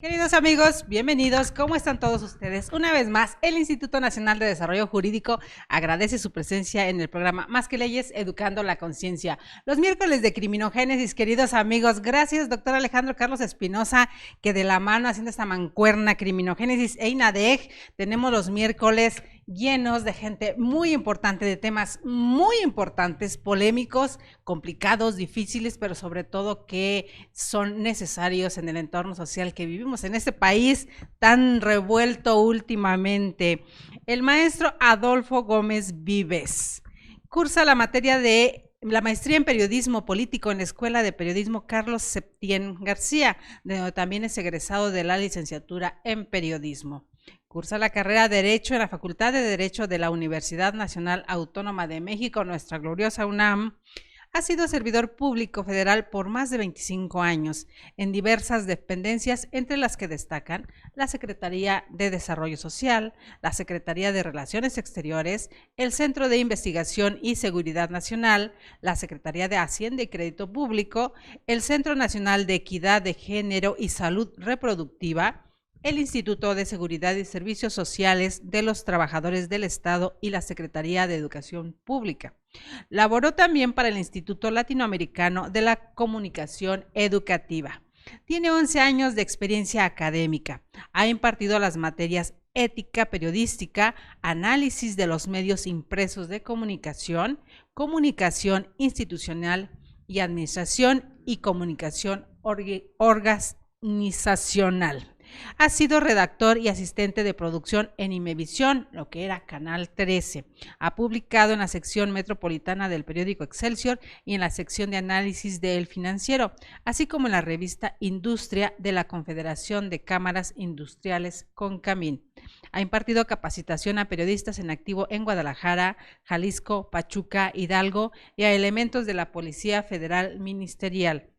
Queridos amigos, bienvenidos. ¿Cómo están todos ustedes? Una vez más, el Instituto Nacional de Desarrollo Jurídico agradece su presencia en el programa Más que Leyes, Educando la Conciencia. Los miércoles de Criminogénesis, queridos amigos, gracias, doctor Alejandro Carlos Espinosa, que de la mano haciendo esta mancuerna Criminogénesis e INADEG, tenemos los miércoles llenos de gente muy importante, de temas muy importantes, polémicos, complicados, difíciles, pero sobre todo que son necesarios en el entorno social que vivimos en este país tan revuelto últimamente. El maestro Adolfo Gómez Vives cursa la materia de la maestría en periodismo político en la Escuela de Periodismo Carlos Septién García, de donde también es egresado de la licenciatura en periodismo. Cursa la carrera de Derecho en la Facultad de Derecho de la Universidad Nacional Autónoma de México, nuestra gloriosa UNAM. Ha sido servidor público federal por más de 25 años en diversas dependencias, entre las que destacan la Secretaría de Desarrollo Social, la Secretaría de Relaciones Exteriores, el Centro de Investigación y Seguridad Nacional, la Secretaría de Hacienda y Crédito Público, el Centro Nacional de Equidad de Género y Salud Reproductiva, el Instituto de Seguridad y Servicios Sociales de los Trabajadores del Estado y la Secretaría de Educación Pública. Laboró también para el Instituto Latinoamericano de la Comunicación Educativa. Tiene 11 años de experiencia académica. Ha impartido las materias ética periodística, análisis de los medios impresos de comunicación, comunicación institucional y administración y comunicación organizacional. Ha sido redactor y asistente de producción en Imevisión, lo que era Canal 13. Ha publicado en la sección metropolitana del periódico Excelsior y en la sección de análisis de El Financiero, así como en la revista Industria de la Confederación de Cámaras Industriales CONCAMIN. Ha impartido capacitación a periodistas en activo en Guadalajara, Jalisco, Pachuca, Hidalgo y a elementos de la Policía Federal Ministerial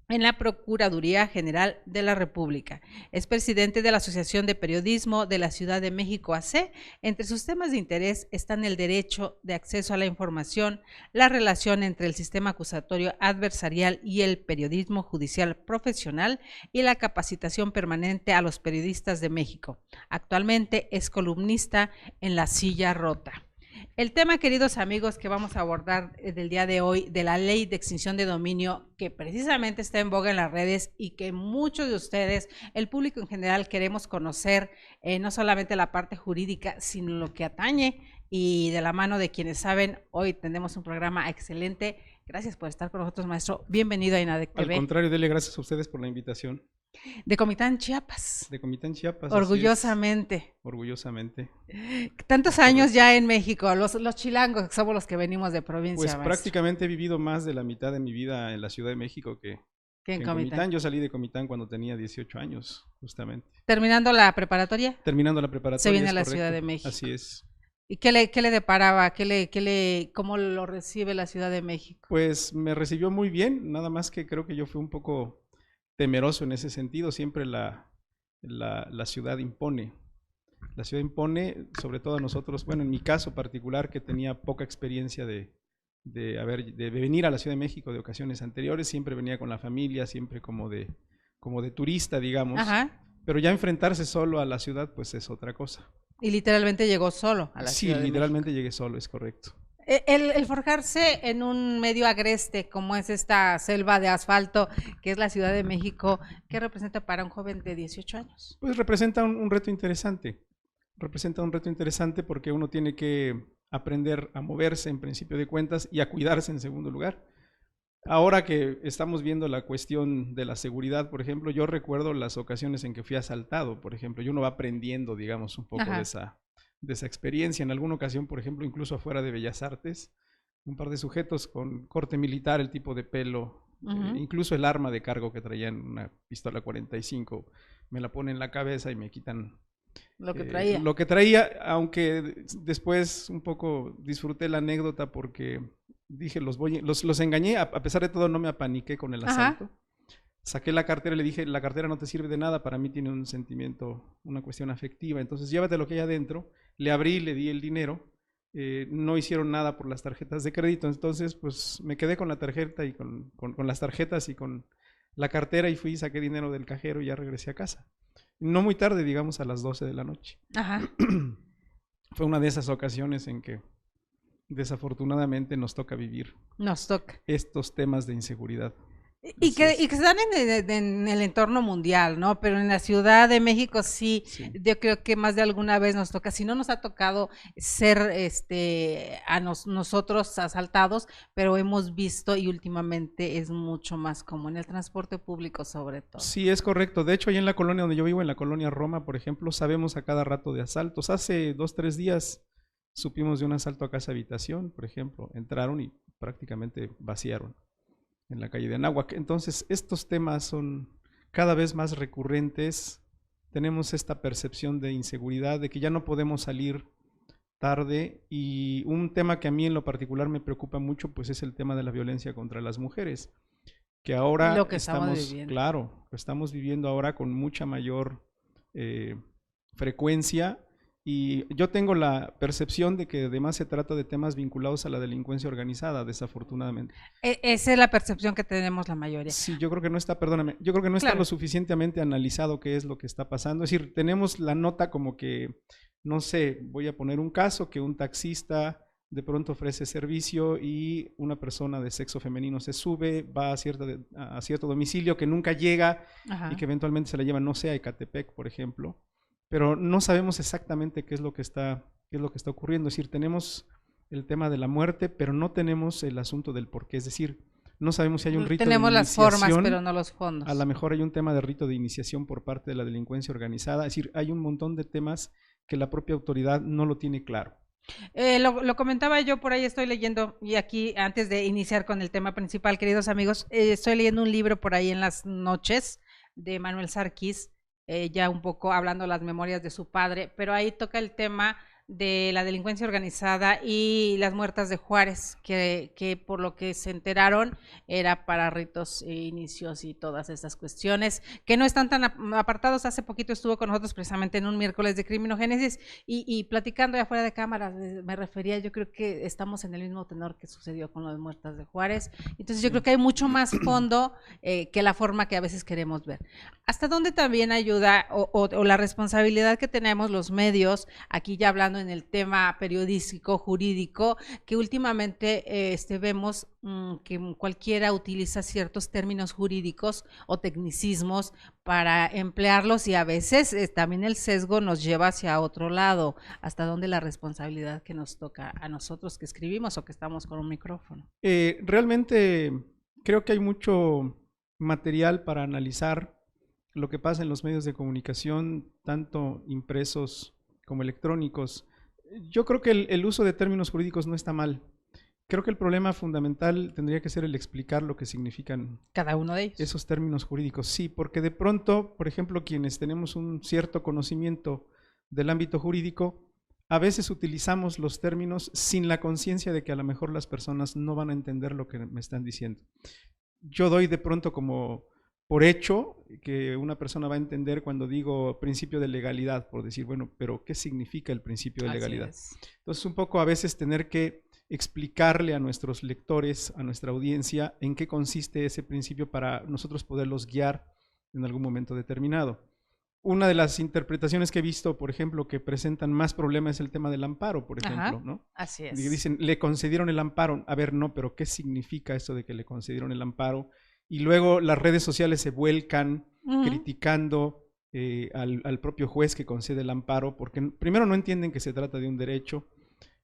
en la Procuraduría General de la República. Es presidente de la Asociación de Periodismo de la Ciudad de México AC. Entre sus temas de interés están el derecho de acceso a la información, la relación entre el sistema acusatorio adversarial y el periodismo judicial profesional y la capacitación permanente a los periodistas de México. Actualmente es columnista en La Silla Rota. El tema, queridos amigos, que vamos a abordar del día de hoy, de la ley de extinción de dominio, que precisamente está en boga en las redes y que muchos de ustedes, el público en general, queremos conocer, no solamente la parte jurídica, sino lo que atañe, y de la mano de quienes saben, hoy tenemos un programa excelente. Gracias por estar con nosotros, maestro. Bienvenido a INADEG TV. Al contrario, Dele, gracias a ustedes por la invitación. De Comitán, Chiapas. De Comitán, Chiapas. Orgullosamente. Orgullosamente. Tantos años ya en México, los chilangos somos los que venimos de provincia. Pues maestro. Prácticamente he vivido más de la mitad de mi vida en la Ciudad de México que en Comitán. Yo salí de Comitán cuando tenía 18 años, justamente. ¿Terminando la preparatoria? Terminando la preparatoria. Se viene a la Ciudad de México. Así es. ¿Y qué le deparaba? ¿Cómo lo recibe la Ciudad de México? Pues me recibió muy bien, nada más que creo que yo fui un poco temeroso en ese sentido. Siempre la ciudad impone. La ciudad impone, sobre todo a nosotros, bueno, en mi caso particular, que tenía poca experiencia de venir a la Ciudad de México de ocasiones anteriores. Siempre venía con la familia, siempre como de turista, digamos. Ajá. Pero ya enfrentarse solo a la ciudad, pues es otra cosa. Y literalmente llegó solo a la Ciudad de México. Sí, literalmente llegué solo, es correcto. El forjarse en un medio agreste como es esta selva de asfalto que es la Ciudad de México, ¿qué representa para un joven de 18 años? Pues representa un reto interesante. Representa un reto interesante porque uno tiene que aprender a moverse en principio de cuentas y a cuidarse en segundo lugar. Ahora que estamos viendo la cuestión de la seguridad, por ejemplo, yo recuerdo las ocasiones en que fui asaltado, por ejemplo, y uno va aprendiendo, digamos, un poco de esa experiencia. En alguna ocasión, por ejemplo, incluso afuera de Bellas Artes, un par de sujetos con corte militar, el tipo de pelo, incluso el arma de cargo que traían, una pistola 45, me la ponen en la cabeza y me quitan lo que traía. Lo que traía, aunque después un poco disfruté la anécdota porque dije, los engañé, a pesar de todo no me apaniqué con el asalto. Saqué la cartera y le dije, la cartera no te sirve de nada, para mí tiene un sentimiento, una cuestión afectiva, entonces llévate lo que hay adentro. Le abrí, le di el dinero, no hicieron nada por las tarjetas de crédito, entonces pues me quedé con la tarjeta y con las tarjetas y con la cartera y fui y saqué dinero del cajero y ya regresé a casa. No muy tarde, digamos a las 12 de la noche. Ajá. Fue una de esas ocasiones en que desafortunadamente nos toca vivir Nos toca. estos temas de inseguridad. Y que se dan en el entorno mundial, ¿no? Pero en la Ciudad de México sí, yo creo que más de alguna vez nos toca, si no nos ha tocado ser nosotros asaltados, pero hemos visto y últimamente es mucho más común, en el transporte público sobre todo. Sí, es correcto. De hecho, ahí en la colonia donde yo vivo, en la colonia Roma, por ejemplo, sabemos a cada rato de asaltos. Hace 2, 3 días supimos de un asalto a casa habitación, por ejemplo. Entraron y prácticamente vaciaron en la calle de Anáhuac. Entonces, estos temas son cada vez más recurrentes. Tenemos esta percepción de inseguridad, de que ya no podemos salir tarde, y un tema que a mí en lo particular me preocupa mucho, pues es el tema de la violencia contra las mujeres, que ahora lo que estamos viviendo. Claro, lo estamos viviendo ahora con mucha mayor frecuencia. Y yo tengo la percepción de que además se trata de temas vinculados a la delincuencia organizada, desafortunadamente. Esa es la percepción que tenemos la mayoría. Sí, yo creo que no está, perdóname, yo creo que no está lo suficientemente analizado qué es lo que está pasando. Es decir, tenemos la nota como que, no sé, voy a poner un caso, que un taxista de pronto ofrece servicio y una persona de sexo femenino se sube, va a cierto domicilio que nunca llega. Ajá. Y que eventualmente se la lleva, no sé, a Ecatepec, por ejemplo. Pero no sabemos exactamente qué es lo que está ocurriendo. Es decir, tenemos el tema de la muerte, pero no tenemos el asunto del porqué. Es decir, no sabemos si hay un rito de iniciación. Tenemos las formas, pero no los fondos. A lo mejor hay un tema de rito de iniciación por parte de la delincuencia organizada. Es decir, hay un montón de temas que la propia autoridad no lo tiene claro. Lo comentaba yo, por ahí estoy leyendo, y aquí antes de iniciar con el tema principal, queridos amigos, estoy leyendo un libro por ahí en las noches de Manuel Sarquís, ya un poco hablando las memorias de su padre, pero ahí toca el tema de la delincuencia organizada y las muertas de Juárez, que por lo que se enteraron era para ritos e inicios y todas estas cuestiones, que no están tan apartados. Hace poquito estuvo con nosotros precisamente en un miércoles de criminogénesis y platicando de afuera de cámara, me refería, yo creo que estamos en el mismo tenor que sucedió con las muertas de Juárez. Entonces yo creo que hay mucho más fondo que la forma que a veces queremos ver. ¿Hasta dónde también ayuda o la responsabilidad que tenemos los medios, aquí ya hablando en el tema periodístico, jurídico, que últimamente vemos que cualquiera utiliza ciertos términos jurídicos o tecnicismos para emplearlos, y a veces también el sesgo nos lleva hacia otro lado? ¿Hasta dónde la responsabilidad que nos toca a nosotros que escribimos o que estamos con un micrófono? Realmente creo que hay mucho material para analizar lo que pasa en los medios de comunicación, tanto impresos como electrónicos. Yo creo que el uso de términos jurídicos no está mal. Creo que el problema fundamental tendría que ser el explicar lo que significan cada uno de ellos. Esos términos jurídicos. Sí, porque de pronto, por ejemplo, quienes tenemos un cierto conocimiento del ámbito jurídico, a veces utilizamos los términos sin la conciencia de que a lo mejor las personas no van a entender lo que me están diciendo. Yo doy de pronto como por hecho que una persona va a entender cuando digo principio de legalidad, por decir, bueno, pero ¿qué significa el principio de legalidad? Entonces, un poco a veces tener que explicarle a nuestros lectores, a nuestra audiencia, en qué consiste ese principio para nosotros poderlos guiar en algún momento determinado. Una de las interpretaciones que he visto, por ejemplo, que presentan más problemas es el tema del amparo, por ejemplo. Ajá, ¿no? Así es. Dicen, le concedieron el amparo. A ver, no, pero ¿qué significa esto de que le concedieron el amparo? Y luego las redes sociales se vuelcan criticando al propio juez que concede el amparo, porque primero no entienden que se trata de un derecho.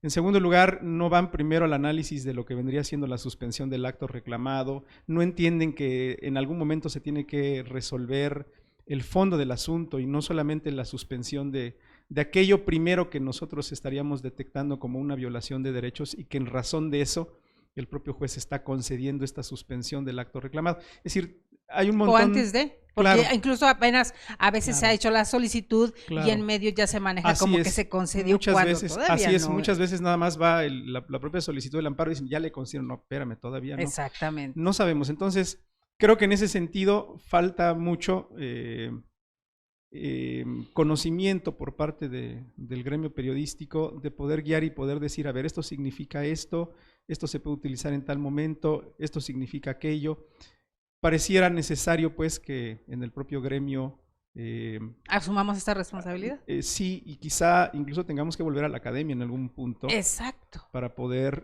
En segundo lugar, no van primero al análisis de lo que vendría siendo la suspensión del acto reclamado, no entienden que en algún momento se tiene que resolver el fondo del asunto y no solamente la suspensión de aquello primero que nosotros estaríamos detectando como una violación de derechos, y que en razón de eso el propio juez está concediendo esta suspensión del acto reclamado. Es decir, hay un montón... O antes de, porque incluso apenas a veces se ha hecho la solicitud y en medio ya se maneja como que se concedió muchas cuando veces, todavía así es, no. Muchas veces nada más va la propia solicitud del amparo y dicen, ya le concedieron, no, espérame, todavía no. Exactamente. No sabemos, entonces creo que en ese sentido falta mucho conocimiento por parte del gremio periodístico, de poder guiar y poder decir, a ver, esto significa esto se puede utilizar en tal momento, esto significa aquello. pareciera necesario pues que en el propio gremio asumamos esta responsabilidad. Sí, y quizá incluso tengamos que volver a la academia en algún punto. Exacto. Para poder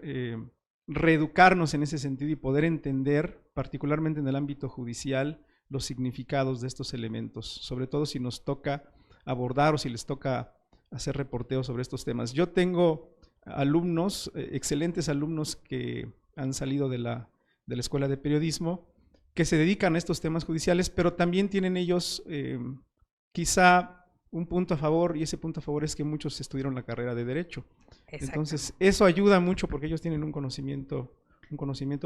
reeducarnos en ese sentido y poder entender, particularmente en el ámbito judicial, los significados de estos elementos, sobre todo si nos toca abordar o si les toca hacer reporteos sobre estos temas. Yo tengo alumnos, excelentes alumnos que han salido de la Escuela de Periodismo, que se dedican a estos temas judiciales, pero también tienen ellos quizá un punto a favor, y ese punto a favor es que muchos estudiaron la carrera de Derecho. Entonces, eso ayuda mucho porque ellos tienen un conocimiento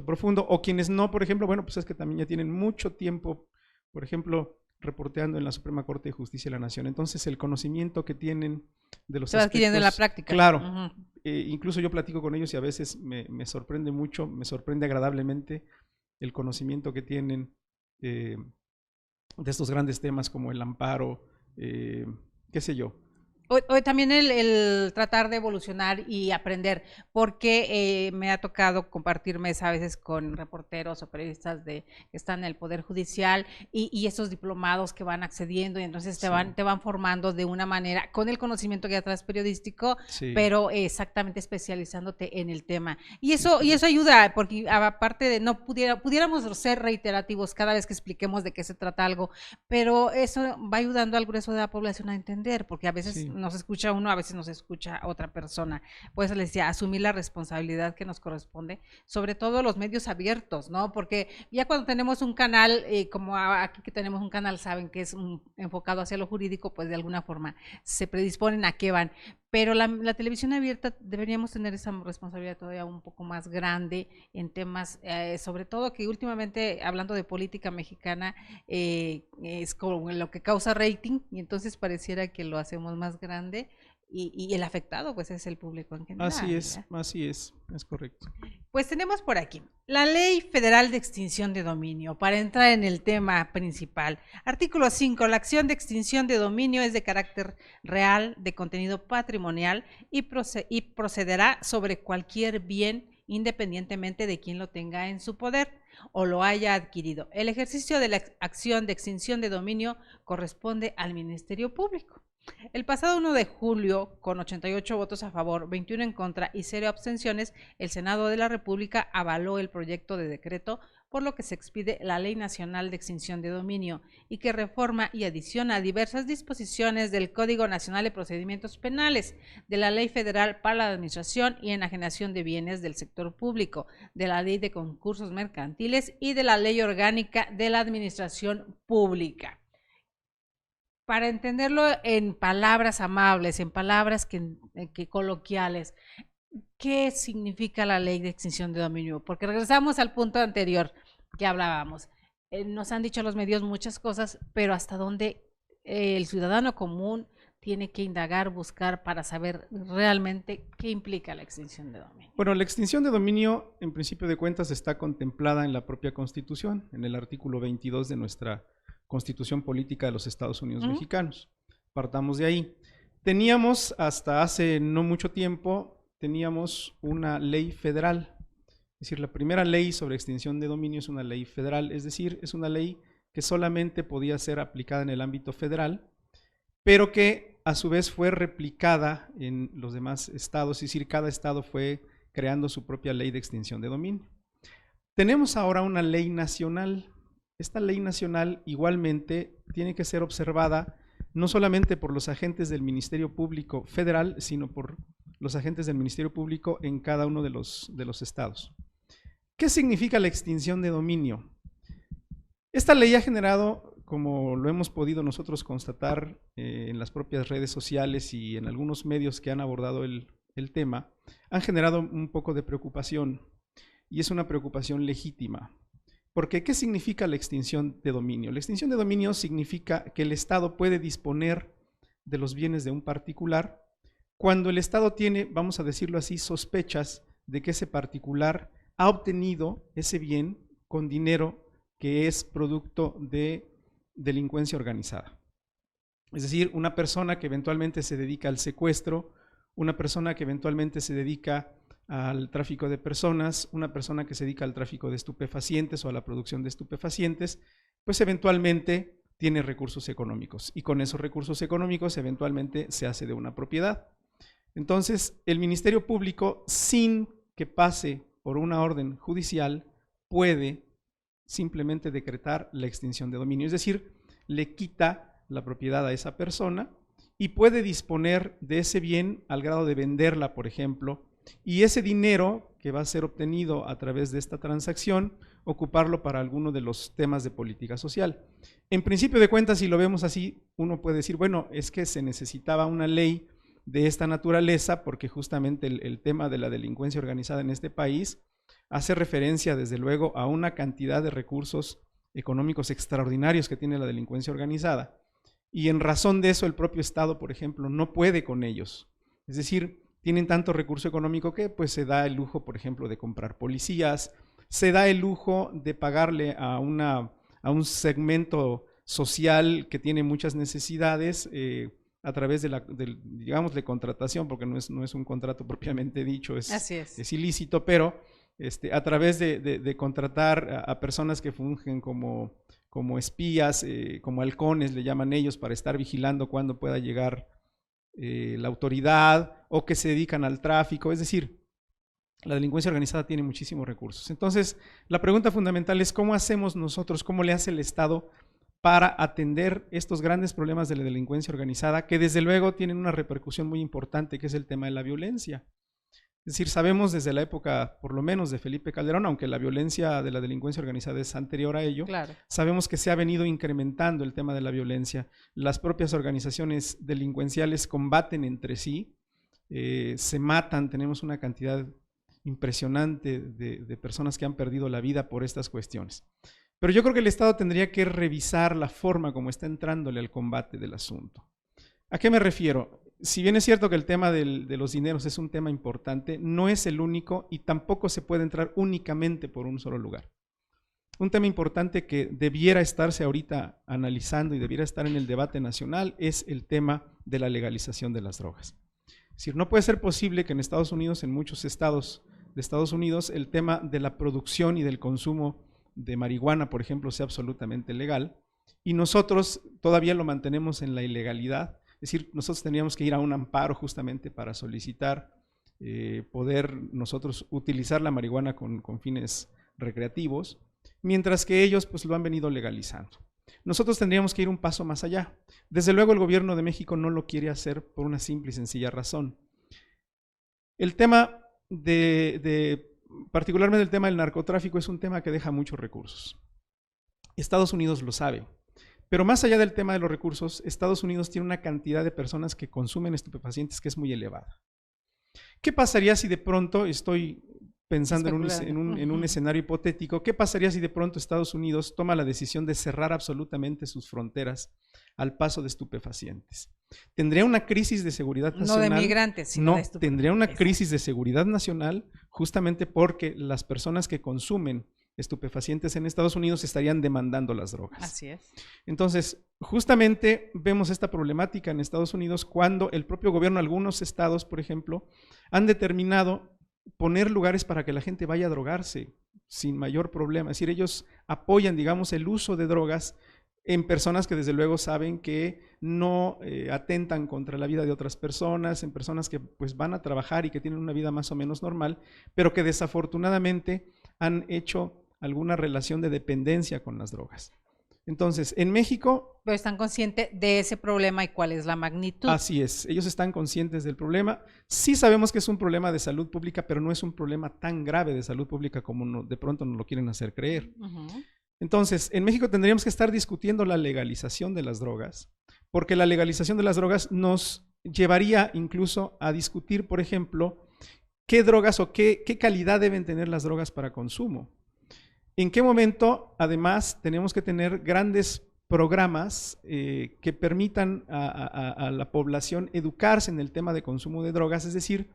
profundo, o quienes no, por ejemplo, bueno, pues es que también ya tienen mucho tiempo, por ejemplo, reporteando en la Suprema Corte de Justicia de la Nación. Entonces, el conocimiento que tienen de los se va adquiriendo en la práctica. Claro. Incluso yo platico con ellos y a veces me sorprende mucho, me sorprende agradablemente el conocimiento que tienen de estos grandes temas como el amparo, qué sé yo. O también el tratar de evolucionar y aprender, porque me ha tocado compartir mesa a veces con reporteros o periodistas que están en el Poder Judicial y esos diplomados que van accediendo y entonces te van formando de una manera, con el conocimiento que ya traes periodístico, pero exactamente especializándote en el tema. Y eso ayuda, porque aparte de pudiéramos ser reiterativos cada vez que expliquemos de qué se trata algo, pero eso va ayudando al grueso de la población a entender, porque a veces nos escucha uno, a veces nos escucha otra persona. Por eso les decía, asumir la responsabilidad que nos corresponde, sobre todo los medios abiertos, ¿no? Porque ya cuando tenemos un canal, como aquí que tenemos un canal, saben que es enfocado hacia lo jurídico, pues de alguna forma se predisponen a qué van. Pero la televisión abierta deberíamos tener esa responsabilidad todavía un poco más grande en temas, sobre todo que últimamente, hablando de política mexicana, es como lo que causa rating, y entonces pareciera que lo hacemos más grande y el afectado pues es el público en general. Así es correcto. Pues tenemos por aquí la Ley Federal de Extinción de Dominio, para entrar en el tema principal. Artículo 5, la acción de extinción de dominio es de carácter real, de contenido patrimonial y procederá sobre cualquier bien independientemente de quién lo tenga en su poder o lo haya adquirido. El ejercicio de la acción de extinción de dominio corresponde al Ministerio Público. El pasado 1 de julio, con 88 votos a favor, 21 en contra y 0 abstenciones, el Senado de la República avaló el proyecto de decreto, por lo que se expide la Ley Nacional de Extinción de Dominio y que reforma y adiciona diversas disposiciones del Código Nacional de Procedimientos Penales, de la Ley Federal para la Administración y Enajenación de Bienes del Sector Público, de la Ley de Concursos Mercantiles y de la Ley Orgánica de la Administración Pública. Para entenderlo en palabras amables, en palabras que coloquiales, ¿qué significa la Ley de Extinción de Dominio? Porque regresamos al punto anterior que hablábamos. Nos han dicho los medios muchas cosas, pero hasta dónde el ciudadano común tiene que indagar, buscar para saber realmente qué implica la extinción de dominio. Bueno, la extinción de dominio, en principio de cuentas, está contemplada en la propia Constitución, en el artículo 22 de nuestra Constitución Política de los Estados Unidos Mexicanos. Partamos de ahí. Teníamos, hasta hace no mucho tiempo, teníamos una ley federal. Es decir, la primera ley sobre extinción de dominio es una ley federal, es decir, es una ley que solamente podía ser aplicada en el ámbito federal, pero que a su vez fue replicada en los demás estados, es decir, cada estado fue creando su propia ley de extinción de dominio. Tenemos ahora una ley nacional. Esta ley nacional igualmente tiene que ser observada no solamente por los agentes del Ministerio Público Federal, sino por los agentes del Ministerio Público en cada uno de los estados. ¿Qué significa la extinción de dominio? Esta ley ha generado, como lo hemos podido nosotros constatar en las propias redes sociales y en algunos medios que han abordado el tema, han generado un poco de preocupación, y es una preocupación legítima. Porque, ¿qué significa la extinción de dominio? La extinción de dominio significa que el Estado puede disponer de los bienes de un particular cuando el Estado tiene, vamos a decirlo así, sospechas de que ese particular ha obtenido ese bien con dinero que es producto de delincuencia organizada. Es decir, una persona que eventualmente se dedica al secuestro, una persona que eventualmente se dedica al tráfico de personas, una persona que se dedica al tráfico de estupefacientes o a la producción de estupefacientes, pues eventualmente tiene recursos económicos y con esos recursos económicos eventualmente se hace de una propiedad. Entonces, el Ministerio Público, sin que pase por una orden judicial, puede simplemente decretar la extinción de dominio, es decir, le quita la propiedad a esa persona y puede disponer de ese bien al grado de venderla, por ejemplo, y ese dinero que va a ser obtenido a través de esta transacción, ocuparlo para alguno de los temas de política social. En principio de cuentas, si lo vemos así, uno puede decir, bueno, es que se necesitaba una ley de esta naturaleza porque justamente el tema de la delincuencia organizada en este país hace referencia desde luego a una cantidad de recursos económicos extraordinarios que tiene la delincuencia organizada y en razón de eso el propio Estado, por ejemplo, no puede con ellos. Es decir, tienen tanto recurso económico que pues se da el lujo, por ejemplo, de comprar policías, se da el lujo de pagarle a un segmento social que tiene muchas necesidades a través de digamos, de contratación, porque no es un contrato propiamente dicho, es ilícito, pero a través de contratar a personas que fungen como espías, como halcones, le llaman ellos, para estar vigilando cuándo pueda llegar la autoridad, o que se dedican al tráfico, es decir, la delincuencia organizada tiene muchísimos recursos. Entonces, la pregunta fundamental es ¿cómo hacemos nosotros, cómo le hace el Estado para atender estos grandes problemas de la delincuencia organizada, que desde luego tienen una repercusión muy importante, que es el tema de la violencia? Es decir, sabemos desde la época, por lo menos, de Felipe Calderón, aunque la violencia de la delincuencia organizada es anterior a ello, claro, sabemos que se ha venido incrementando el tema de la violencia. Las propias organizaciones delincuenciales combaten entre sí, se matan, tenemos una cantidad impresionante de personas que han perdido la vida por estas cuestiones. Pero yo creo que el Estado tendría que revisar la forma como está entrándole al combate del asunto. ¿A qué me refiero? Si bien es cierto que el tema de los dineros es un tema importante, no es el único y tampoco se puede entrar únicamente por un solo lugar. Un tema importante que debiera estarse ahorita analizando y debiera estar en el debate nacional es el tema de la legalización de las drogas. Es decir, no puede ser posible que en Estados Unidos, en muchos estados de Estados Unidos, el tema de la producción y del consumo de marihuana, por ejemplo, sea absolutamente legal y nosotros todavía lo mantenemos en la ilegalidad. Es decir, nosotros tendríamos que ir a un amparo justamente para solicitar poder nosotros utilizar la marihuana con fines recreativos, mientras que ellos pues lo han venido legalizando. Nosotros tendríamos que ir un paso más allá. Desde luego el gobierno de México no lo quiere hacer por una simple y sencilla razón. El tema particularmente el tema del narcotráfico es un tema que deja muchos recursos. Estados Unidos lo sabe. Pero más allá del tema de los recursos, Estados Unidos tiene una cantidad de personas que consumen estupefacientes que es muy elevada. ¿Qué pasaría si de pronto, estoy pensando en un escenario hipotético, qué pasaría si de pronto Estados Unidos toma la decisión de cerrar absolutamente sus fronteras al paso de estupefacientes? ¿Tendría una crisis de seguridad nacional? No de migrantes, sino de estupefacientes. Tendría una crisis de seguridad nacional justamente porque las personas que consumen estupefacientes en Estados Unidos estarían demandando las drogas. Así es. Entonces, justamente vemos esta problemática en Estados Unidos cuando el propio gobierno, algunos estados, por ejemplo, han determinado poner lugares para que la gente vaya a drogarse sin mayor problema. Es decir, ellos apoyan, digamos, el uso de drogas en personas que desde luego saben que no atentan contra la vida de otras personas, en personas que pues van a trabajar y que tienen una vida más o menos normal, pero que desafortunadamente han hecho alguna relación de dependencia con las drogas. Entonces, en México... Pero están conscientes de ese problema y cuál es la magnitud. Así es, ellos están conscientes del problema. Sí sabemos que es un problema de salud pública, pero no es un problema tan grave de salud pública como de pronto nos lo quieren hacer creer. Entonces, en México tendríamos que estar discutiendo la legalización de las drogas, porque la legalización de las drogas nos llevaría incluso a discutir, por ejemplo, qué drogas o qué calidad deben tener las drogas para consumo. ¿En qué momento, además, tenemos que tener grandes programas que permitan a la población educarse en el tema de consumo de drogas? Es decir,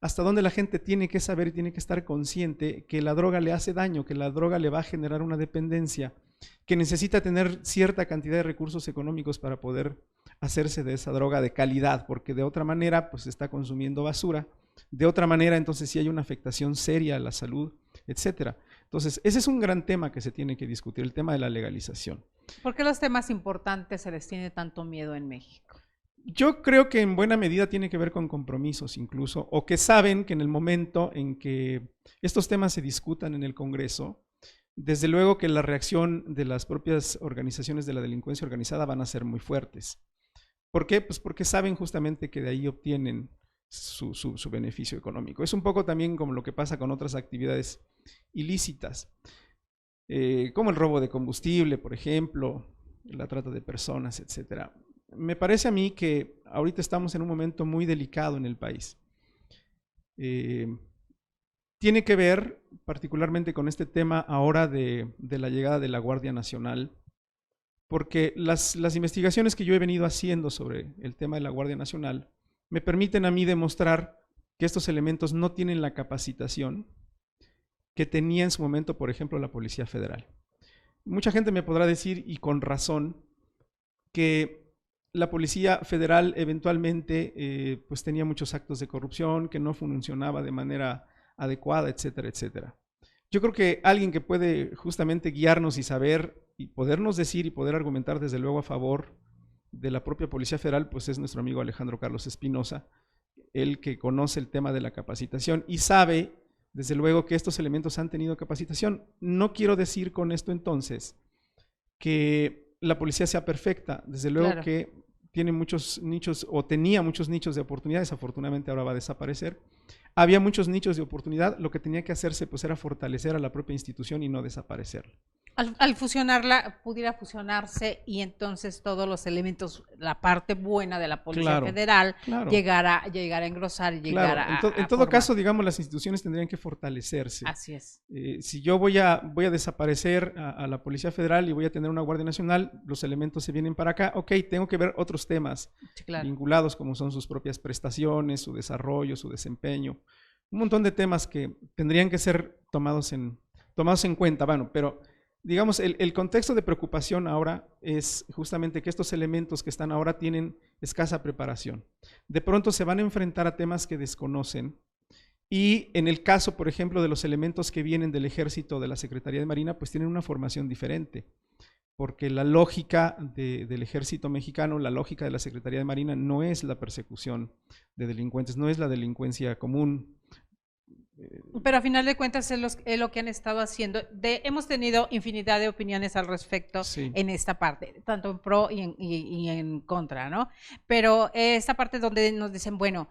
hasta dónde la gente tiene que saber y tiene que estar consciente que la droga le hace daño, que la droga le va a generar una dependencia, que necesita tener cierta cantidad de recursos económicos para poder hacerse de esa droga de calidad, porque de otra manera pues está consumiendo basura de otra manera, entonces sí hay una afectación seria a la salud, etcétera. Entonces, ese es un gran tema que se tiene que discutir, el tema de la legalización. ¿Por qué los temas importantes se les tiene tanto miedo en México? Yo creo que en buena medida tiene que ver con compromisos incluso, o que saben que en el momento en que estos temas se discutan en el Congreso, desde luego que la reacción de las propias organizaciones de la delincuencia organizada van a ser muy fuertes. ¿Por qué? Pues porque saben justamente que de ahí obtienen su beneficio económico. Es un poco también como lo que pasa con otras actividades ilícitas, como el robo de combustible, por ejemplo, la trata de personas, etcétera. Me parece a mí que ahorita estamos en un momento muy delicado en el país. Tiene que ver particularmente con este tema ahora de la llegada de la Guardia Nacional, porque las investigaciones que yo he venido haciendo sobre el tema de la Guardia Nacional me permiten a mí demostrar que estos elementos no tienen la capacitación que tenía en su momento, por ejemplo, la Policía Federal. Mucha gente me podrá decir, y con razón, que la Policía Federal eventualmente pues tenía muchos actos de corrupción, que no funcionaba de manera adecuada, etcétera, etcétera. Yo creo que alguien que puede justamente guiarnos y saber y podernos decir y poder argumentar desde luego a favor de la propia Policía Federal, pues es nuestro amigo Alejandro Carlos Espinosa, él que conoce el tema de la capacitación y sabe desde luego que estos elementos han tenido capacitación. No quiero decir con esto entonces que la policía sea perfecta, desde luego Claro. que tiene muchos nichos o tenía muchos nichos de oportunidades, afortunadamente ahora va a desaparecer. Había muchos nichos de oportunidad, lo que tenía que hacerse pues era fortalecer a la propia institución y no desaparecerla. Al fusionarla, pudiera fusionarse y entonces todos los elementos, la parte buena de la Policía Claro, Federal, claro. llegar a engrosar y llegar Claro, en a todo formar. caso, digamos, las instituciones tendrían que fortalecerse. Así es. Si yo voy a desaparecer a la Policía Federal y voy a tener una Guardia Nacional, los elementos se vienen para acá, ok, tengo que ver otros temas Sí, claro. vinculados como son sus propias prestaciones, su desarrollo, su desempeño, un montón de temas que tendrían que ser tomados en cuenta, bueno, pero digamos, el contexto de preocupación ahora es justamente que estos elementos que están ahora tienen escasa preparación. De pronto se van a enfrentar a temas que desconocen y en el caso, por ejemplo, de los elementos que vienen del Ejército o de la Secretaría de Marina, pues tienen una formación diferente, porque la lógica del Ejército mexicano, la lógica de la Secretaría de Marina no es la persecución de delincuentes, no es la delincuencia común. Pero a final de cuentas es lo que han estado haciendo. Hemos tenido infinidad de opiniones al respecto Sí. en esta parte, tanto en pro y en contra, ¿no? Pero esta parte donde nos dicen, bueno,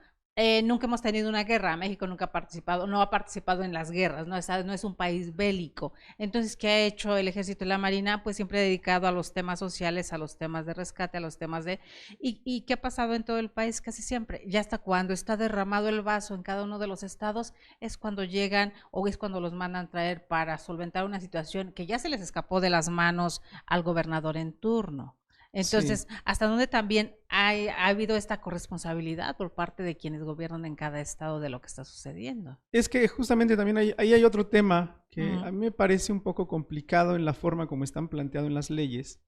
nunca hemos tenido una guerra, México nunca ha participado, no ha participado en las guerras, no es un país bélico. Entonces, ¿qué ha hecho el Ejército y la Marina? Pues siempre dedicado a los temas sociales, a los temas de rescate, a los temas de... ¿Y qué ha pasado en todo el país? Casi siempre. Ya hasta cuando está derramado el vaso en cada uno de los estados, es cuando llegan o es cuando los mandan traer para solventar una situación que ya se les escapó de las manos al gobernador en turno. Entonces, Sí. ¿hasta dónde también ha habido esta corresponsabilidad por parte de quienes gobiernan en cada estado de lo que está sucediendo? Es que justamente también ahí hay otro tema que a Ujú. mí me parece un poco complicado en la forma como están planteados en las leyes,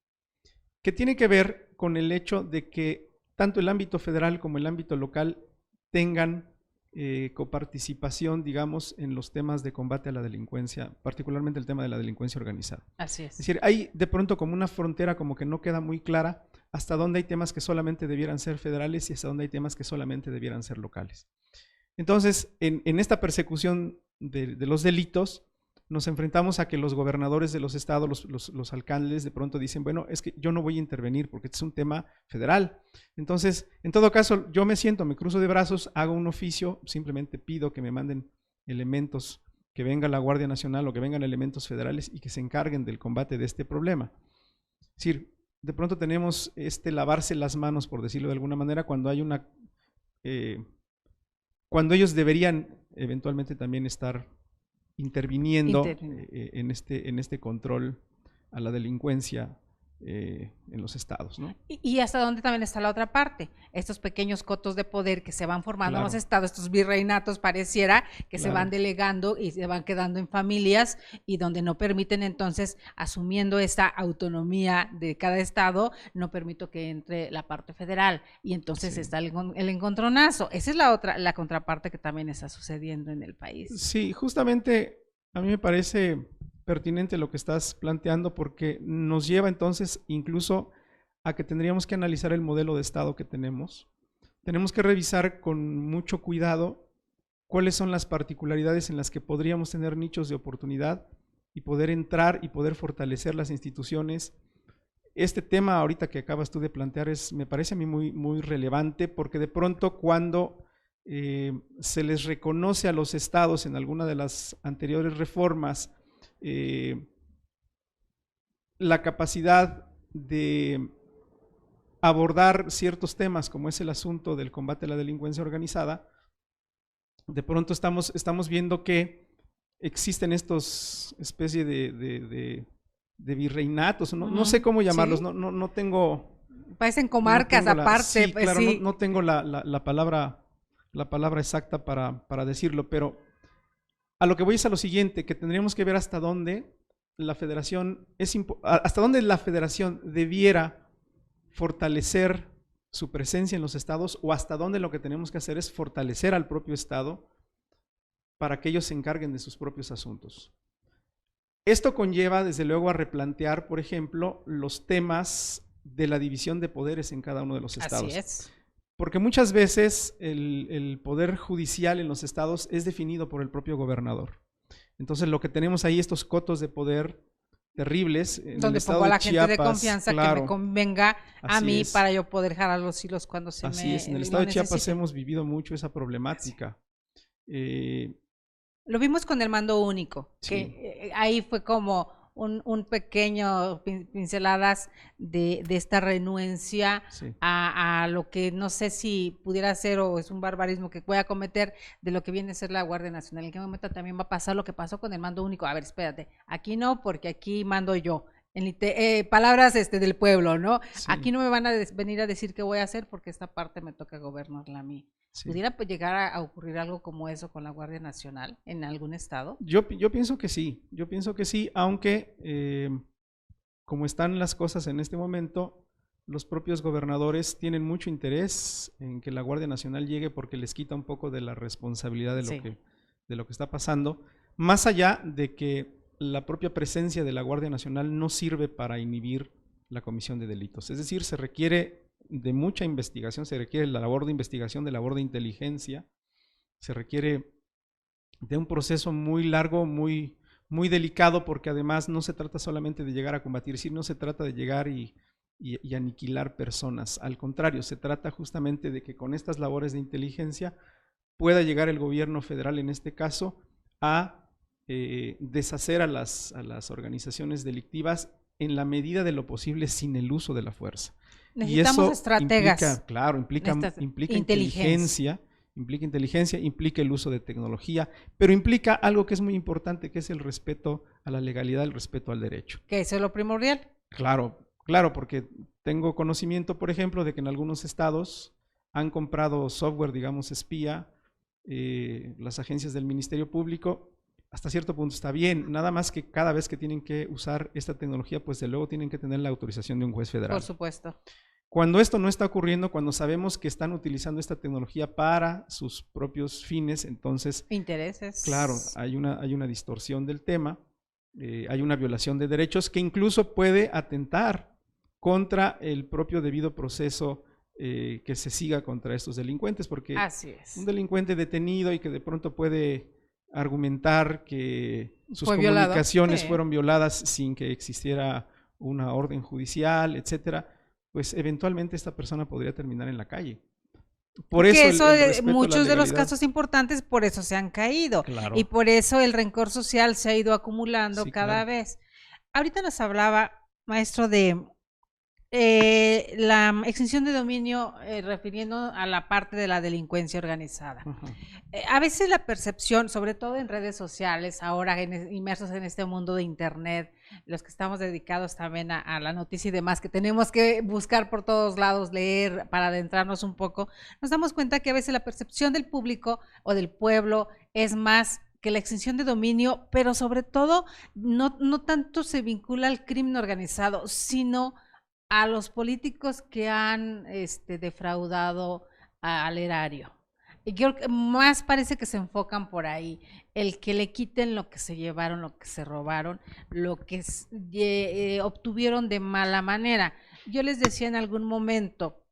que tiene que ver con el hecho de que tanto el ámbito federal como el ámbito local tengan coparticipación, digamos, en los temas de combate a la delincuencia, particularmente el tema de la delincuencia organizada. Así Es es. decir, hay de pronto como una frontera como que no queda muy clara hasta dónde hay temas que solamente debieran ser federales y hasta dónde hay temas que solamente debieran ser locales. Entonces, en esta persecución de los delitos, nos enfrentamos a que los gobernadores de los estados, los alcaldes, de pronto dicen, bueno, es que yo no voy a intervenir porque este es un tema federal. Entonces, en todo caso, yo me siento, me cruzo de brazos, hago un oficio, simplemente pido que me manden elementos, que venga la Guardia Nacional o que vengan elementos federales y que se encarguen del combate de este problema. Es decir, de pronto tenemos este lavarse las manos, por decirlo de alguna manera, cuando hay una... cuando ellos deberían eventualmente también estar interviniendo en este control a la delincuencia en los estados, ¿no? Y hasta dónde también está la otra parte, estos pequeños cotos de poder que se van formando en los Claro. estados, estos virreinatos pareciera que se Claro. van delegando y se van quedando en familias y donde no permiten entonces, asumiendo esta autonomía de cada estado, no permito que entre la parte federal y entonces Sí. está el encontronazo. Esa es la contraparte que también está sucediendo en el país. Sí, justamente a mí me parece pertinente lo que estás planteando porque nos lleva entonces incluso a que tendríamos que analizar el modelo de Estado que tenemos. Tenemos que revisar con mucho cuidado cuáles son las particularidades en las que podríamos tener nichos de oportunidad y poder entrar y poder fortalecer las instituciones. Este tema ahorita que acabas tú de plantear me parece a mí muy relevante porque de pronto cuando se les reconoce a los estados en alguna de las anteriores reformas la capacidad de abordar ciertos temas como es el asunto del combate a la delincuencia organizada, de pronto estamos viendo que existen estos especie de virreinatos, no sé cómo llamarlos, Sí. no tengo... Parecen comarcas no tengo aparte. sí, pues, claro, sí. no tengo la palabra exacta para decirlo, pero a lo que voy es a lo siguiente, que tendríamos que ver hasta dónde la federación debiera fortalecer su presencia en los estados o hasta dónde lo que tenemos que hacer es fortalecer al propio estado para que ellos se encarguen de sus propios asuntos. Esto conlleva desde luego a replantear, por ejemplo, los temas de la división de poderes en cada uno de los estados. Así es. Porque muchas veces el poder judicial en los estados es definido por el propio gobernador. Entonces lo que tenemos ahí, estos cotos de poder terribles. En donde el estado pongo a la de gente Chiapas, de confianza claro, que me convenga a así mí es. para yo poder jalar los hilos cuando se Así me es, en el lo estado de Chiapas necesite. hemos vivido mucho esa problemática. Lo vimos con el mando único, Sí. que ahí fue como un pequeño pinceladas de esta renuencia Sí. a lo que no sé si pudiera ser o es un barbarismo que voy a cometer de lo que viene a ser la Guardia Nacional. ¿En qué momento también va a pasar lo que pasó con el mando único? A ver, espérate, aquí no, porque aquí mando yo. Palabras del pueblo, ¿no? Sí. Aquí no me van a venir a decir qué voy a hacer porque esta parte me toca gobernarla a mí. Sí. ¿Pudiera llegar a ocurrir algo como eso con la Guardia Nacional en algún estado? Yo pienso que sí, aunque como están las cosas en este momento, los propios gobernadores tienen mucho interés en que la Guardia Nacional llegue porque les quita un poco de la responsabilidad de lo que está pasando, más allá de que la propia presencia de la Guardia Nacional no sirve para inhibir la comisión de delitos. Es decir, se requiere de mucha investigación, se requiere la labor de investigación, de labor de inteligencia, se requiere de un proceso muy largo, muy delicado, porque además no se trata solamente de llegar a combatir, sino no se trata de llegar y aniquilar personas. Al contrario, se trata justamente de que con estas labores de inteligencia pueda llegar el gobierno federal, en este caso, a deshacer a las organizaciones delictivas en la medida de lo posible sin el uso de la fuerza. Necesitamos y eso estrategas. implica inteligencia, implica el uso de tecnología, pero implica algo que es muy importante, que es el respeto a la legalidad, el respeto al derecho. Que eso es lo primordial. Claro, porque tengo conocimiento, por ejemplo, de que en algunos estados han comprado software, digamos, espía, las agencias del Ministerio Público. Hasta cierto punto está bien, nada más que cada vez que tienen que usar esta tecnología, pues de luego tienen que tener la autorización de un juez federal. Por supuesto. Cuando esto no está ocurriendo, cuando sabemos que están utilizando esta tecnología para sus propios fines, entonces… Intereses. Claro, hay una distorsión del tema, hay una violación de derechos que incluso puede atentar contra el propio debido proceso que se siga contra estos delincuentes, porque así es. Un delincuente detenido y que de pronto puede argumentar que sus violado. comunicaciones fueron violadas sin que existiera una orden judicial, etcétera, pues eventualmente esta persona podría terminar en la calle. Por eso, muchos de los casos importantes por eso se han caído. Claro. Y por eso el rencor social se ha ido acumulando cada vez. Ahorita nos hablaba, maestro, de la extinción de dominio refiriendo a la parte de la delincuencia organizada. A veces la percepción, sobre todo en redes sociales, ahora inmersos en este mundo de internet, los que estamos dedicados también a la noticia y demás, que tenemos que buscar por todos lados, leer para adentrarnos un poco, nos damos cuenta que a veces la percepción del público o del pueblo es más que la extinción de dominio, pero sobre todo no tanto se vincula al crimen organizado, sino a los políticos que han defraudado al erario. Y creo que más parece que se enfocan por ahí, el que le quiten lo que se llevaron, lo que se robaron, lo que obtuvieron de mala manera. Yo les decía en algún momento,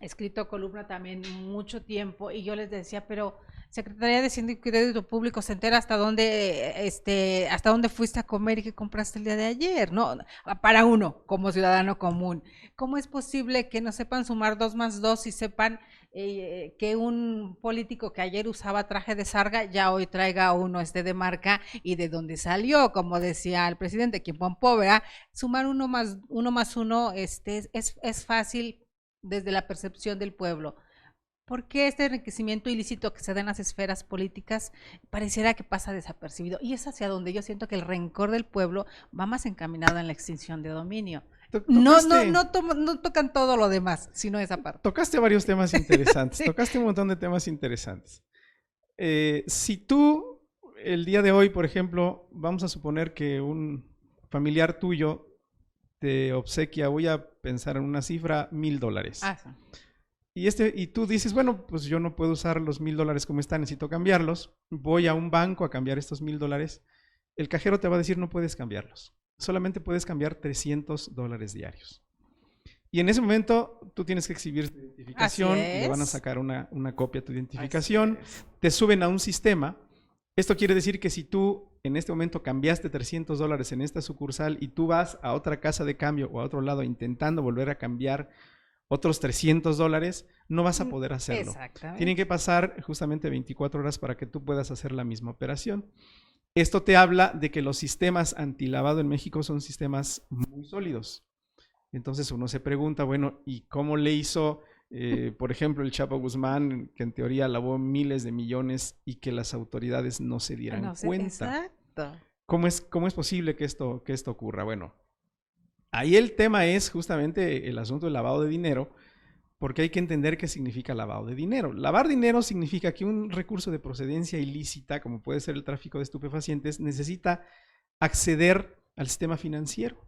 he escrito columna también mucho tiempo, y yo les decía, pero Secretaría de Hacienda y Crédito Público se entera hasta dónde fuiste a comer y qué compraste el día de ayer, ¿no? Para uno, como ciudadano común. ¿Cómo es posible que no sepan sumar 2 más 2 y sepan que un político que ayer usaba traje de sarga, ya hoy traiga uno de marca y de dónde salió? Como decía el presidente, quien pompó, ¿verdad? Sumar uno más uno es fácil desde la percepción del pueblo. ¿Por qué este enriquecimiento ilícito que se da en las esferas políticas pareciera que pasa desapercibido? Y es hacia donde yo siento que el rencor del pueblo va más encaminado en la extinción de dominio. No tocan todo lo demás, sino esa parte. Tocaste varios temas interesantes, Sí. Tocaste un montón de temas interesantes. Si tú, el día de hoy, por ejemplo, vamos a suponer que un familiar tuyo te obsequia, voy a pensar en una cifra, $1,000. Sí. Y tú dices, bueno, pues yo no puedo usar los $1,000 como están, necesito cambiarlos. Voy a un banco a cambiar estos $1,000. El cajero te va a decir, no puedes cambiarlos. Solamente puedes cambiar $300 diarios. Y en ese momento tú tienes que exhibir tu identificación, le van a sacar una copia de tu identificación, te suben a un sistema. Esto quiere decir que si tú en este momento cambiaste $300 en esta sucursal y tú vas a otra casa de cambio o a otro lado intentando volver a cambiar otros $300, no vas a poder hacerlo. Exactamente. Tienen que pasar justamente 24 horas para que tú puedas hacer la misma operación. Esto te habla de que los sistemas antilavado en México son sistemas muy sólidos. Entonces uno se pregunta, bueno, ¿y cómo le hizo, por ejemplo, el Chapo Guzmán, que en teoría lavó miles de millones y que las autoridades no se dieran cuenta? Exacto. ¿Cómo es posible que esto ocurra? Bueno, ahí el tema es justamente el asunto del lavado de dinero, porque hay que entender qué significa lavado de dinero. Lavar dinero significa que un recurso de procedencia ilícita, como puede ser el tráfico de estupefacientes, necesita acceder al sistema financiero.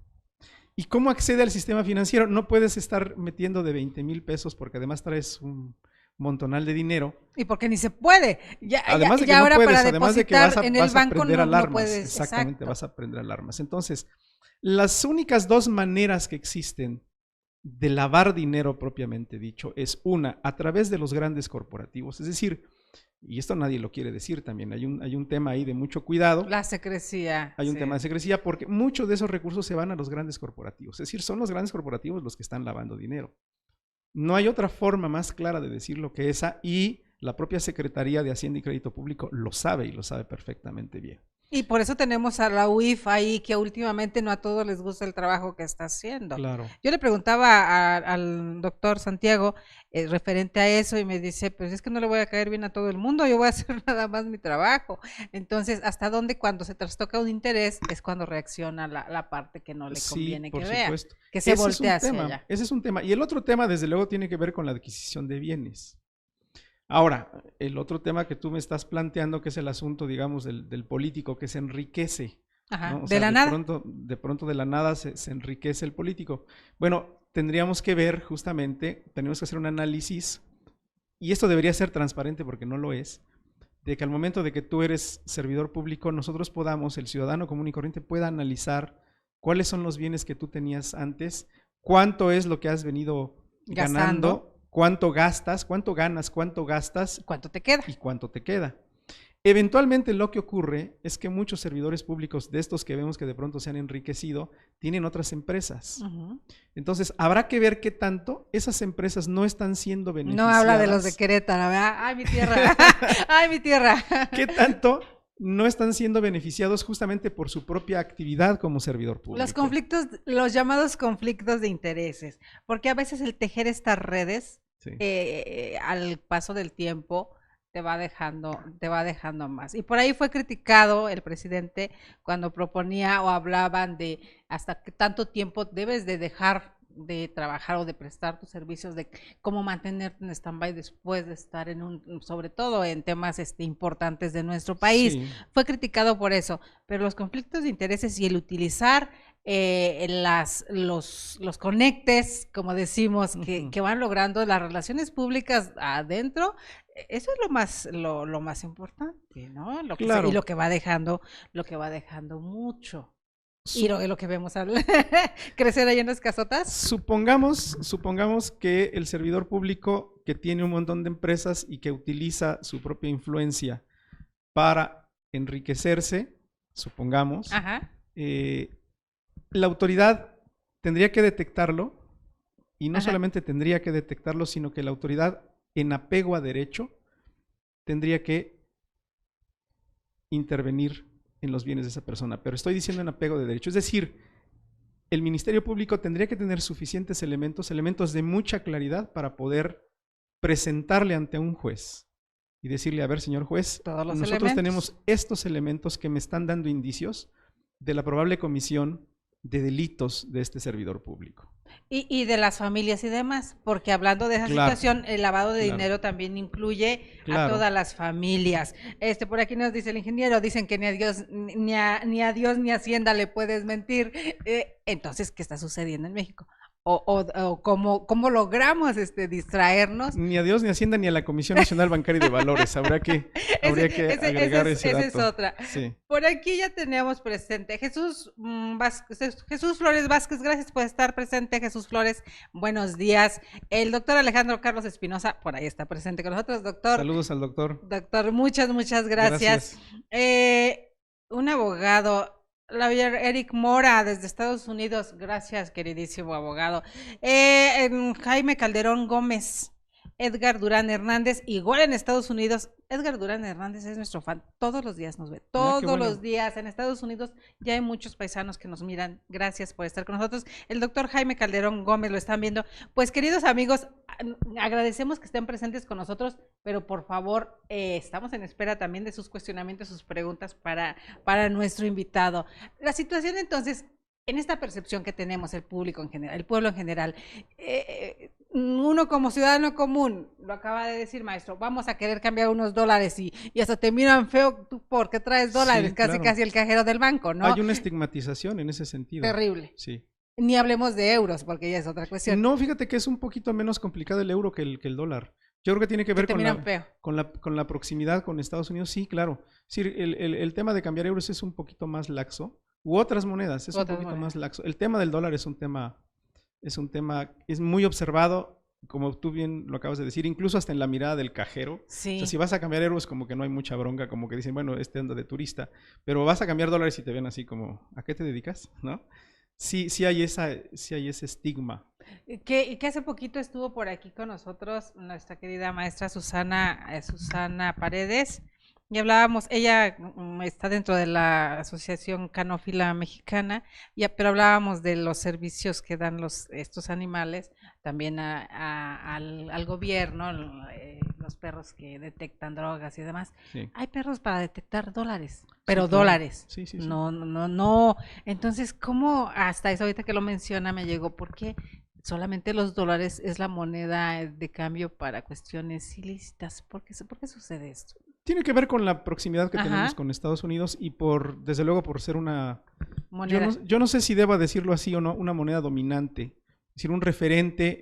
¿Y cómo accede al sistema financiero? No puedes estar metiendo de 20,000 pesos porque además traes un montonal de dinero. Y porque ni se puede. Además de que ahora no puedes, para además de que depositar en el vas a banco prender no alarmas. puedes. Exactamente, Exacto. vas a prender alarmas. Entonces, las únicas 2 maneras que existen de lavar dinero propiamente dicho es una, a través de los grandes corporativos. Es decir, y esto nadie lo quiere decir también, hay un tema ahí de mucho cuidado. La secrecía. Hay un tema de secrecía porque muchos de esos recursos se van a los grandes corporativos. Es decir, son los grandes corporativos los que están lavando dinero. No hay otra forma más clara de decirlo que esa, y la propia Secretaría de Hacienda y Crédito Público lo sabe y lo sabe perfectamente bien. Y por eso tenemos a la UIF ahí, que últimamente no a todos les gusta el trabajo que está haciendo. Claro. Yo le preguntaba al doctor Santiago referente a eso y me dice, pues es que no le voy a caer bien a todo el mundo, yo voy a hacer nada más mi trabajo. Entonces, ¿hasta dónde cuando se trastoca un interés es cuando reacciona la parte que no le conviene que vea? Supuesto. Que se voltea hacia allá. Ese es un tema. Y el otro tema, desde luego, tiene que ver con la adquisición de bienes. Ahora, el otro tema que tú me estás planteando, que es el asunto, digamos, del político que se enriquece. Ajá, ¿no? O de sea, la nada. De pronto de la nada se enriquece el político. Bueno, tendríamos que ver justamente, tenemos que hacer un análisis, y esto debería ser transparente porque no lo es, de que al momento de que tú eres servidor público, nosotros podamos, el ciudadano común y corriente, pueda analizar cuáles son los bienes que tú tenías antes, cuánto es lo que has venido ganando, cuánto gastas, cuánto ganas, cuánto gastas, cuánto te queda y cuánto te queda. Eventualmente lo que ocurre es que muchos servidores públicos de estos que vemos que de pronto se han enriquecido tienen otras empresas. Entonces habrá que ver qué tanto esas empresas no están siendo beneficiadas. No habla de los de Querétaro, ¿verdad? ¡Ay, mi tierra! ¡Ay, mi tierra! ¿Qué tanto no están siendo beneficiados justamente por su propia actividad como servidor público? Los conflictos, los llamados conflictos de intereses, porque a veces el tejer estas redes, al paso del tiempo, te va dejando más. Y por ahí fue criticado el presidente cuando proponía o hablaban de hasta qué tanto tiempo debes de dejar de trabajar o de prestar tus servicios, de cómo mantenerte en stand-by después de estar sobre todo en temas importantes de nuestro país. Sí. Fue criticado por eso, pero los conflictos de intereses y el utilizar los conectes, como decimos, que van logrando las relaciones públicas adentro, eso es lo más importante, ¿no? Claro. Y lo que va dejando mucho. Y lo que vemos al crecer ahí en las casotas. Supongamos que el servidor público que tiene un montón de empresas y que utiliza su propia influencia para enriquecerse, supongamos, la autoridad tendría que detectarlo y no solamente tendría que detectarlo, sino que la autoridad en apego a derecho tendría que intervenir en los bienes de esa persona, pero estoy diciendo en apego de derecho, es decir, el Ministerio Público tendría que tener suficientes elementos de mucha claridad para poder presentarle ante un juez y decirle, a ver, señor juez, nosotros tenemos estos elementos que me están dando indicios de la probable comisión de delitos de este servidor público. Y de las familias y demás, porque hablando de esa situación, el lavado de dinero también incluye a todas las familias. Por aquí nos dice el ingeniero, dicen que ni a Dios ni a Hacienda le puedes mentir. Entonces, ¿qué está sucediendo en México? O cómo logramos distraernos. Ni a Dios, ni a Hacienda, ni a la Comisión Nacional Bancaria y de Valores. Habría que agregar ese dato. Esa es otra. Sí. Por aquí ya tenemos presente Jesús Flores Vázquez, gracias por estar presente, Jesús Flores, buenos días. El doctor Alejandro Carlos Espinosa, por ahí está presente con nosotros, doctor. Saludos al doctor. Doctor, muchas gracias. Un abogado, Eric Mora, desde Estados Unidos, gracias, queridísimo abogado. Jaime Calderón Gómez, Edgar Durán Hernández, igual en Estados Unidos. Edgar Durán Hernández es nuestro fan, todos los días nos ve, todos los días. En Estados Unidos ya hay muchos paisanos que nos miran, gracias por estar con nosotros. El doctor Jaime Calderón Gómez lo están viendo. Pues queridos amigos, agradecemos que estén presentes con nosotros, pero por favor, estamos en espera también de sus cuestionamientos, sus preguntas para nuestro invitado. La situación entonces, en esta percepción que tenemos el público en general, el pueblo en general, uno como ciudadano común, lo acaba de decir maestro, vamos a querer cambiar unos dólares y hasta te miran feo tú porque traes dólares, sí, casi el cajero del banco, ¿no? Hay una estigmatización en ese sentido. Terrible. Sí. Ni hablemos de euros, porque ya es otra cuestión. No, fíjate que es un poquito menos complicado el euro que el dólar. Yo creo que tiene que ver con la proximidad con Estados Unidos, sí, claro. Sí, el tema de cambiar euros es un poquito más laxo, u otras monedas, es un poquito más laxo. El tema del dólar es muy observado, como tú bien lo acabas de decir, incluso hasta en la mirada del cajero. Sí. O sea, si vas a cambiar euros, como que no hay mucha bronca, como que dicen, bueno, anda de turista, pero vas a cambiar dólares y te ven así como, ¿a qué te dedicas? ¿No? Sí hay ese estigma. Que hace poquito estuvo por aquí con nosotros nuestra querida maestra Susana Paredes, y hablábamos, ella está dentro de la Asociación Canófila Mexicana, pero hablábamos de los servicios que dan estos animales también al gobierno, los perros que detectan drogas y demás. Sí. Hay perros para detectar dólares, pero sí, dólares. Sí. No. Entonces, ¿cómo hasta eso ahorita que lo menciona me llegó? ¿Por qué solamente los dólares es la moneda de cambio para cuestiones ilícitas? ¿Por qué sucede esto? Tiene que ver con la proximidad que tenemos con Estados Unidos y desde luego por ser una moneda. Yo no sé si deba decirlo así o no, una moneda dominante, es decir, un referente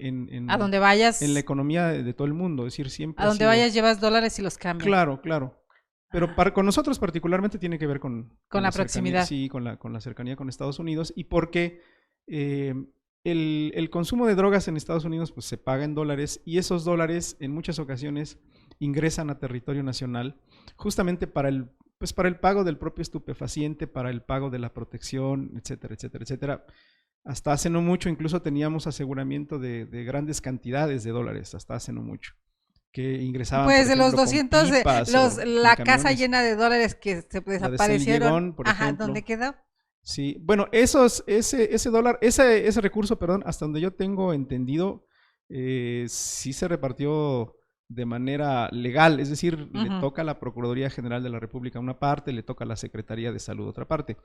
a donde vayas, en la economía de todo el mundo, es decir, siempre a donde vayas llevas dólares y los cambias. Claro. Pero con nosotros particularmente tiene que ver con la proximidad. Sí, con la cercanía con Estados Unidos y porque el consumo de drogas en Estados Unidos pues se paga en dólares y esos dólares en muchas ocasiones ingresan a territorio nacional justamente para el pago del propio estupefaciente, para el pago de la protección, etcétera. Hasta hace no mucho incluso teníamos aseguramiento de grandes cantidades de dólares, hasta hace no mucho, que ingresaban. Pues de los 200, la casa llena de dólares que se desaparecieron. ¿Dónde quedó? Sí, bueno, ese dólar, ese recurso, hasta donde yo tengo entendido, sí se repartió de manera legal, es decir, le toca a la Procuraduría General de la República una parte, le toca a la Secretaría de Salud otra parte.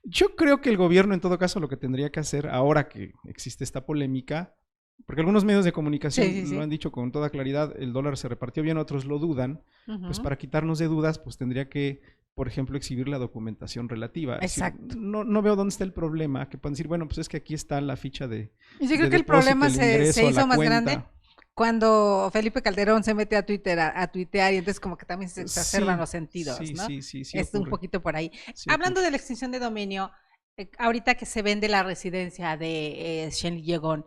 Yo creo que el gobierno, en todo caso, lo que tendría que hacer ahora que existe esta polémica, porque algunos medios de comunicación lo han dicho con toda claridad, el dólar se repartió bien, otros lo dudan, pues para quitarnos de dudas, pues tendría que, por ejemplo, exhibir la documentación relativa. Exacto. Es decir, no veo dónde está el problema, que puedan decir, bueno, pues es que aquí está la ficha de Yo creo que el problema se hizo más grande cuando Felipe Calderón se mete a Twitter a tuitear y entonces como que también se exacerban los sentidos, ¿no? Sí, es un poquito por ahí. Hablando de la extinción de dominio, ahorita que se vende la residencia de Shenli Yegon,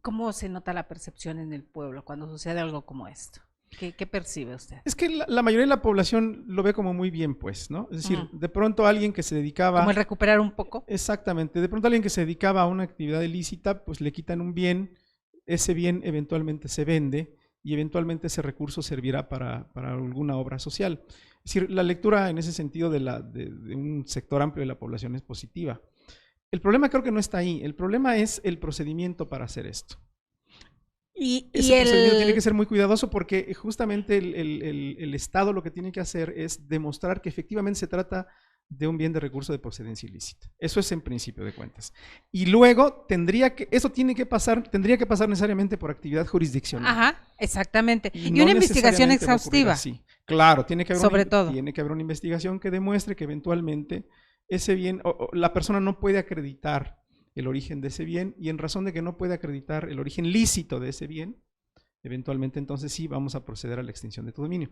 ¿cómo se nota la percepción en el pueblo cuando sucede algo como esto? ¿Qué percibe usted? Es que la mayoría de la población lo ve como muy bien, pues, ¿no? Es decir, de pronto alguien que se dedicaba... Como el recuperar un poco. Exactamente. De pronto alguien que se dedicaba a una actividad ilícita, pues le quitan un bien, ese bien eventualmente se vende y eventualmente ese recurso servirá para alguna obra social. Es decir, la lectura en ese sentido de un sector amplio de la población es positiva. El problema creo que no está ahí, el problema es el procedimiento para hacer esto. Ese procedimiento tiene que ser muy cuidadoso porque justamente el Estado lo que tiene que hacer es demostrar que efectivamente se trata de un bien de recurso de procedencia ilícita. Eso es en principio de cuentas. Y luego tendría que pasar necesariamente por actividad jurisdiccional. Ajá, exactamente. Y no una investigación exhaustiva. Sí, claro, tiene que haber una investigación que demuestre que eventualmente ese bien, la persona no puede acreditar el origen de ese bien, y en razón de que no puede acreditar el origen lícito de ese bien, eventualmente entonces sí vamos a proceder a la extinción de tu dominio.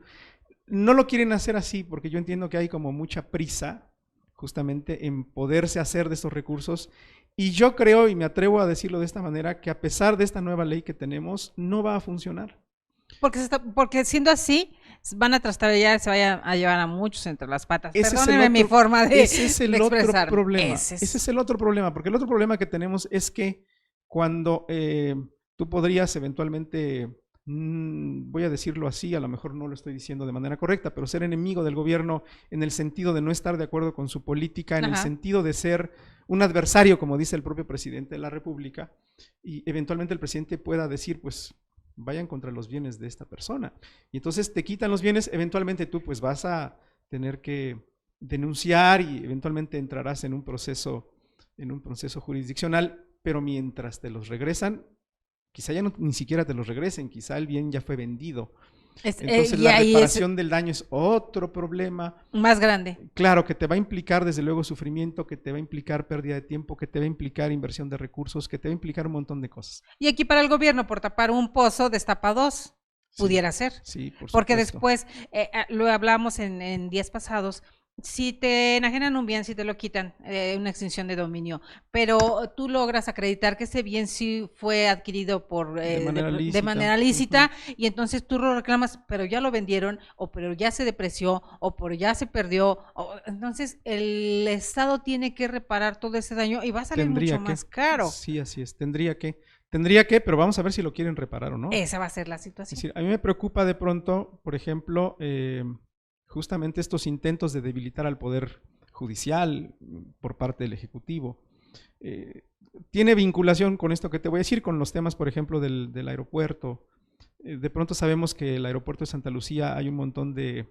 No lo quieren hacer así porque yo entiendo que hay como mucha prisa justamente en poderse hacer de estos recursos, y yo creo, y me atrevo a decirlo de esta manera, que a pesar de esta nueva ley que tenemos, no va a funcionar. Porque siendo así, van a trastabillar, se vayan a llevar a muchos entre las patas. Perdónenme mi forma de Ese es el otro problema. Ese es el otro problema, porque el otro problema que tenemos es que cuando tú podrías eventualmente, voy a decirlo así, a lo mejor no lo estoy diciendo de manera correcta, pero ser enemigo del gobierno en el sentido de no estar de acuerdo con su política, en el sentido de ser un adversario, como dice el propio presidente de la República, y eventualmente el presidente pueda decir, pues, vayan contra los bienes de esta persona. Y entonces te quitan los bienes, eventualmente tú pues vas a tener que denunciar y eventualmente entrarás en un proceso jurisdiccional, pero mientras te los regresan, quizá ya ni siquiera te los regresen, quizá el bien ya fue vendido. Entonces la reparación del daño es otro problema más grande. Claro, que te va a implicar desde luego sufrimiento, que te va a implicar pérdida de tiempo, que te va a implicar inversión de recursos, que te va a implicar un montón de cosas. Y aquí para el gobierno, por tapar un pozo, destapa dos, pudiera ser. Sí, por supuesto. Porque después, lo hablamos en días pasados, si te enajenan un bien, si te lo quitan, una extinción de dominio, pero tú logras acreditar que ese bien sí fue adquirido de manera lícita, y entonces tú lo reclamas, pero ya lo vendieron, o pero ya se depreció, o pero ya se perdió, entonces el Estado tiene que reparar todo ese daño y va a salir mucho más caro. Sí, así es, tendría que, pero vamos a ver si lo quieren reparar o no. Esa va a ser la situación. Es decir, a mí me preocupa de pronto, por ejemplo, justamente estos intentos de debilitar al Poder Judicial por parte del Ejecutivo. Tiene vinculación con esto que te voy a decir, con los temas, por ejemplo, del aeropuerto. De pronto sabemos que el aeropuerto de Santa Lucía hay un montón de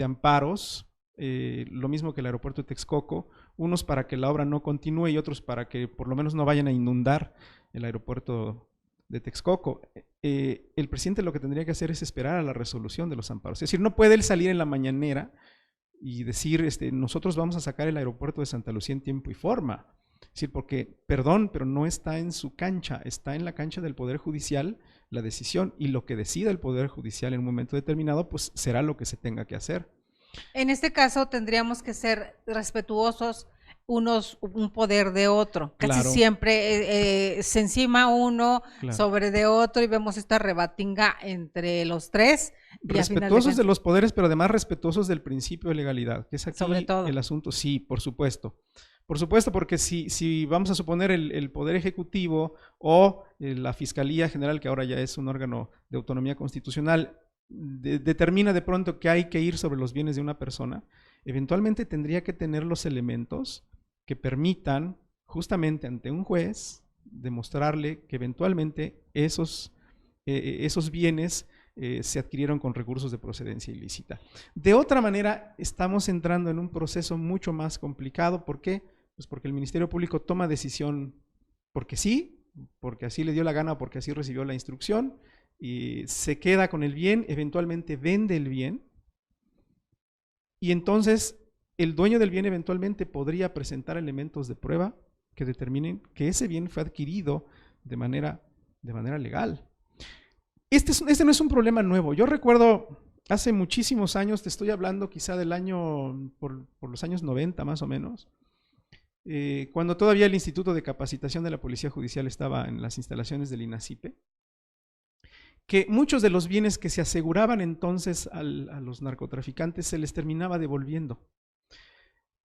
amparos, lo mismo que el aeropuerto de Texcoco, unos para que la obra no continúe y otros para que por lo menos no vayan a inundar el aeropuerto de Texcoco. El presidente lo que tendría que hacer es esperar a la resolución de los amparos. Es decir, no puede él salir en la mañanera y decir, nosotros vamos a sacar el aeropuerto de Santa Lucía en tiempo y forma. Es decir, porque, perdón, pero no está en su cancha, está en la cancha del Poder Judicial la decisión, y lo que decida el Poder Judicial en un momento determinado, pues será lo que se tenga que hacer. En este caso tendríamos que ser respetuosos un poder de otro. Casi siempre se encima uno sobre de otro y vemos esta rebatinga entre los tres. Respetuosos de los poderes, pero además respetuosos del principio de legalidad, que es aquí sobre todo el asunto. Sí, por supuesto. Por supuesto, porque si vamos a suponer el Poder Ejecutivo o la Fiscalía General, que ahora ya es un órgano de autonomía constitucional, determina de pronto que hay que ir sobre los bienes de una persona, eventualmente tendría que tener los elementos que permitan justamente ante un juez demostrarle que eventualmente esos bienes se adquirieron con recursos de procedencia ilícita. De otra manera, estamos entrando en un proceso mucho más complicado. ¿Por qué? Pues porque el Ministerio Público toma decisión porque sí, porque así le dio la gana o porque así recibió la instrucción, y se queda con el bien, eventualmente vende el bien, y entonces el dueño del bien eventualmente podría presentar elementos de prueba que determinen que ese bien fue adquirido de manera legal. Este no es un problema nuevo. Yo recuerdo hace muchísimos años, te estoy hablando quizá del año, por los años 90 más o menos, cuando todavía el Instituto de Capacitación de la Policía Judicial estaba en las instalaciones del INACIPE, que muchos de los bienes que se aseguraban entonces a los narcotraficantes se les terminaba devolviendo.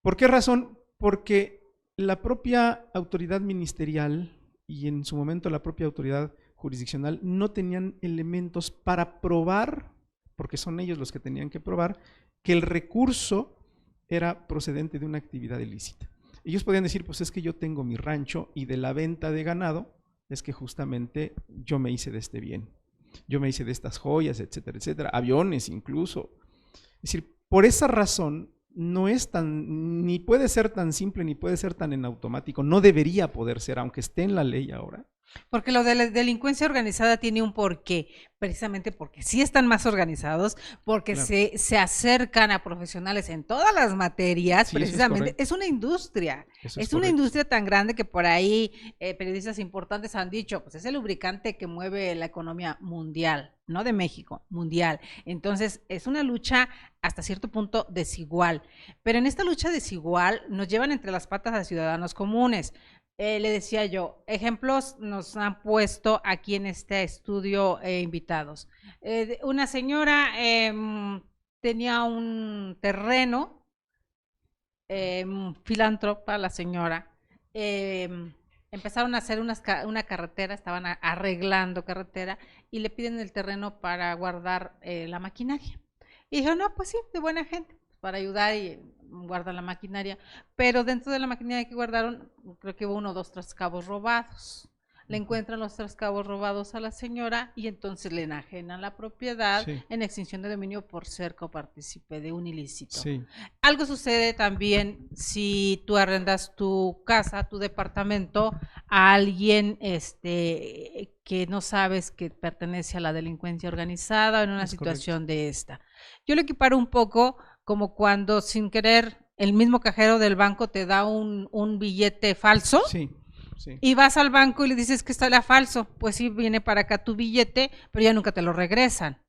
¿Por qué razón? Porque la propia autoridad ministerial y en su momento la propia autoridad jurisdiccional no tenían elementos para probar, porque son ellos los que tenían que probar, que el recurso era procedente de una actividad ilícita. Ellos podían decir, pues es que yo tengo mi rancho y de la venta de ganado es que justamente yo me hice de este bien. Yo me hice de estas joyas, etcétera, etcétera, aviones incluso. Es decir, por esa razón no es ni puede ser tan simple, ni puede ser tan en automático, no debería poder ser, aunque esté en la ley ahora. Porque lo de la delincuencia organizada tiene un porqué, precisamente porque sí están más organizados, porque Claro. se acercan a profesionales en todas las materias, Sí, eso es precisamente. correcto. Es una industria, Eso es es una correcto. industria tan grande que por ahí periodistas importantes han dicho, pues es el lubricante que mueve la economía mundial, no de México, mundial. Entonces, es una lucha hasta cierto punto desigual, pero en esta lucha desigual nos llevan entre las patas a ciudadanos comunes. Le decía yo, ejemplos nos han puesto aquí en este estudio invitados. Una señora tenía un terreno, filántropa la señora, empezaron a hacer una carretera, estaban arreglando carretera y le piden el terreno para guardar la maquinaria. Y dijo, no, pues sí, de buena gente, para ayudar y guardar la maquinaria, pero dentro de la maquinaria que guardaron, creo que hubo 1 o 2 trascabos robados. Le encuentran los trascabos robados a la señora y entonces le enajenan la propiedad Sí. en extinción de dominio por ser copartícipe de un ilícito. Sí. Algo sucede también si tú arrendas tu casa, tu departamento a alguien que no sabes que pertenece a la delincuencia organizada o en una Es situación de esta. Yo lo equiparo un poco como cuando sin querer el mismo cajero del banco te da un billete falso. Sí, sí. Y vas al banco y le dices que está falso. Pues sí, viene para acá tu billete, pero ya nunca te lo regresan.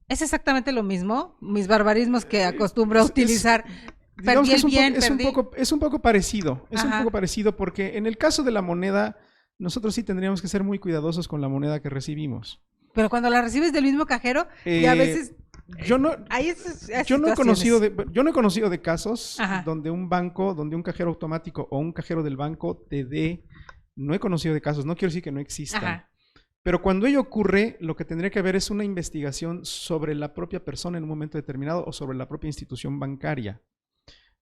¿Es exactamente lo mismo? Mis barbarismos que acostumbro a utilizar. Digamos Perdí que el bien, es un poco parecido. Es un Ajá. poco parecido porque en el caso de la moneda, nosotros sí tendríamos que ser muy cuidadosos con la moneda que recibimos. Pero cuando la recibes del mismo cajero, y a veces Yo no, hay yo no he situaciones. conocido de casos Ajá. donde un banco, donde un cajero automático o un cajero del banco te dé. No he conocido de casos, no quiero decir que no existan. Ajá. Pero cuando ello ocurre, lo que tendría que haber es una investigación sobre la propia persona en un momento determinado o sobre la propia institución bancaria.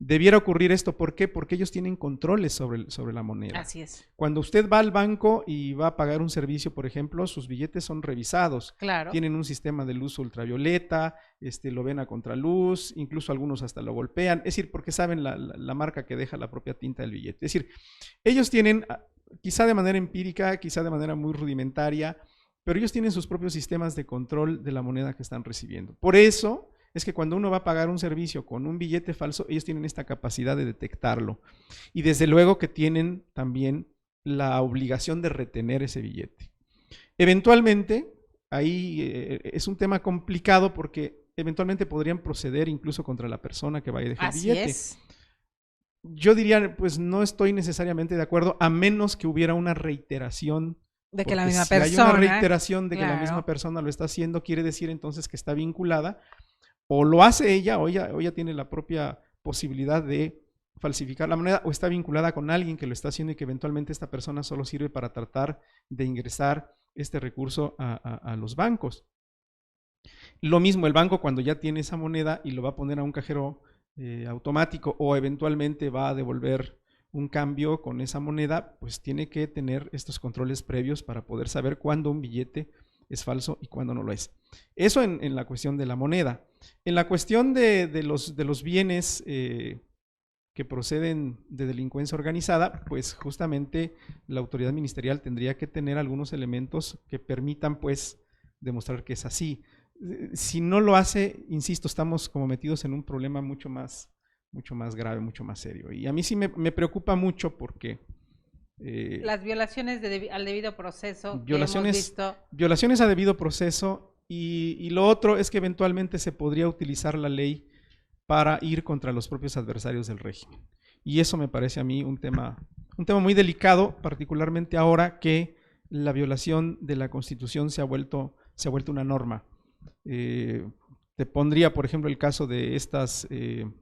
Debiera ocurrir esto, ¿por qué? Porque ellos tienen controles sobre la moneda. Así es. Cuando usted va al banco y va a pagar un servicio, por ejemplo, sus billetes son revisados. Claro. Tienen un sistema de luz ultravioleta, lo ven a contraluz, incluso algunos hasta lo golpean, es decir, porque saben la marca que deja la propia tinta del billete. Es decir, ellos tienen, quizá de manera empírica, quizá de manera muy rudimentaria, pero ellos tienen sus propios sistemas de control de la moneda que están recibiendo. Por eso es que cuando uno va a pagar un servicio con un billete falso, ellos tienen esta capacidad de detectarlo. Y desde luego que tienen también la obligación de retener ese billete. Eventualmente, ahí es un tema complicado porque eventualmente podrían proceder incluso contra la persona que vaya a dejar el Así billete. es. Yo diría, pues no estoy necesariamente de acuerdo, a menos que hubiera una reiteración. De que la Porque misma si hay persona. una reiteración de que la Claro. misma persona lo está haciendo, quiere decir entonces que está vinculada, o lo hace ella, o ella tiene la propia posibilidad de falsificar la moneda, o está vinculada con alguien que lo está haciendo y que eventualmente esta persona solo sirve para tratar de ingresar este recurso a los bancos. Lo mismo el banco cuando ya tiene esa moneda y lo va a poner a un cajero automático o eventualmente va a devolver un cambio con esa moneda, pues tiene que tener estos controles previos para poder saber cuándo un billete es falso y cuándo no lo es. Eso en la cuestión de la moneda. En la cuestión de los bienes que proceden de delincuencia organizada, pues justamente la autoridad ministerial tendría que tener algunos elementos que permitan pues demostrar que es así. Si no lo hace, insisto, estamos como metidos en un problema mucho más grave, mucho más serio. Y a mí sí me preocupa mucho porque las violaciones al debido proceso violaciones, que hemos visto. Violaciones a debido proceso y lo otro es que eventualmente se podría utilizar la ley para ir contra los propios adversarios del régimen. Y eso me parece a mí un tema muy delicado, particularmente ahora que la violación de la Constitución se ha vuelto una norma. Te pondría, por ejemplo, el caso de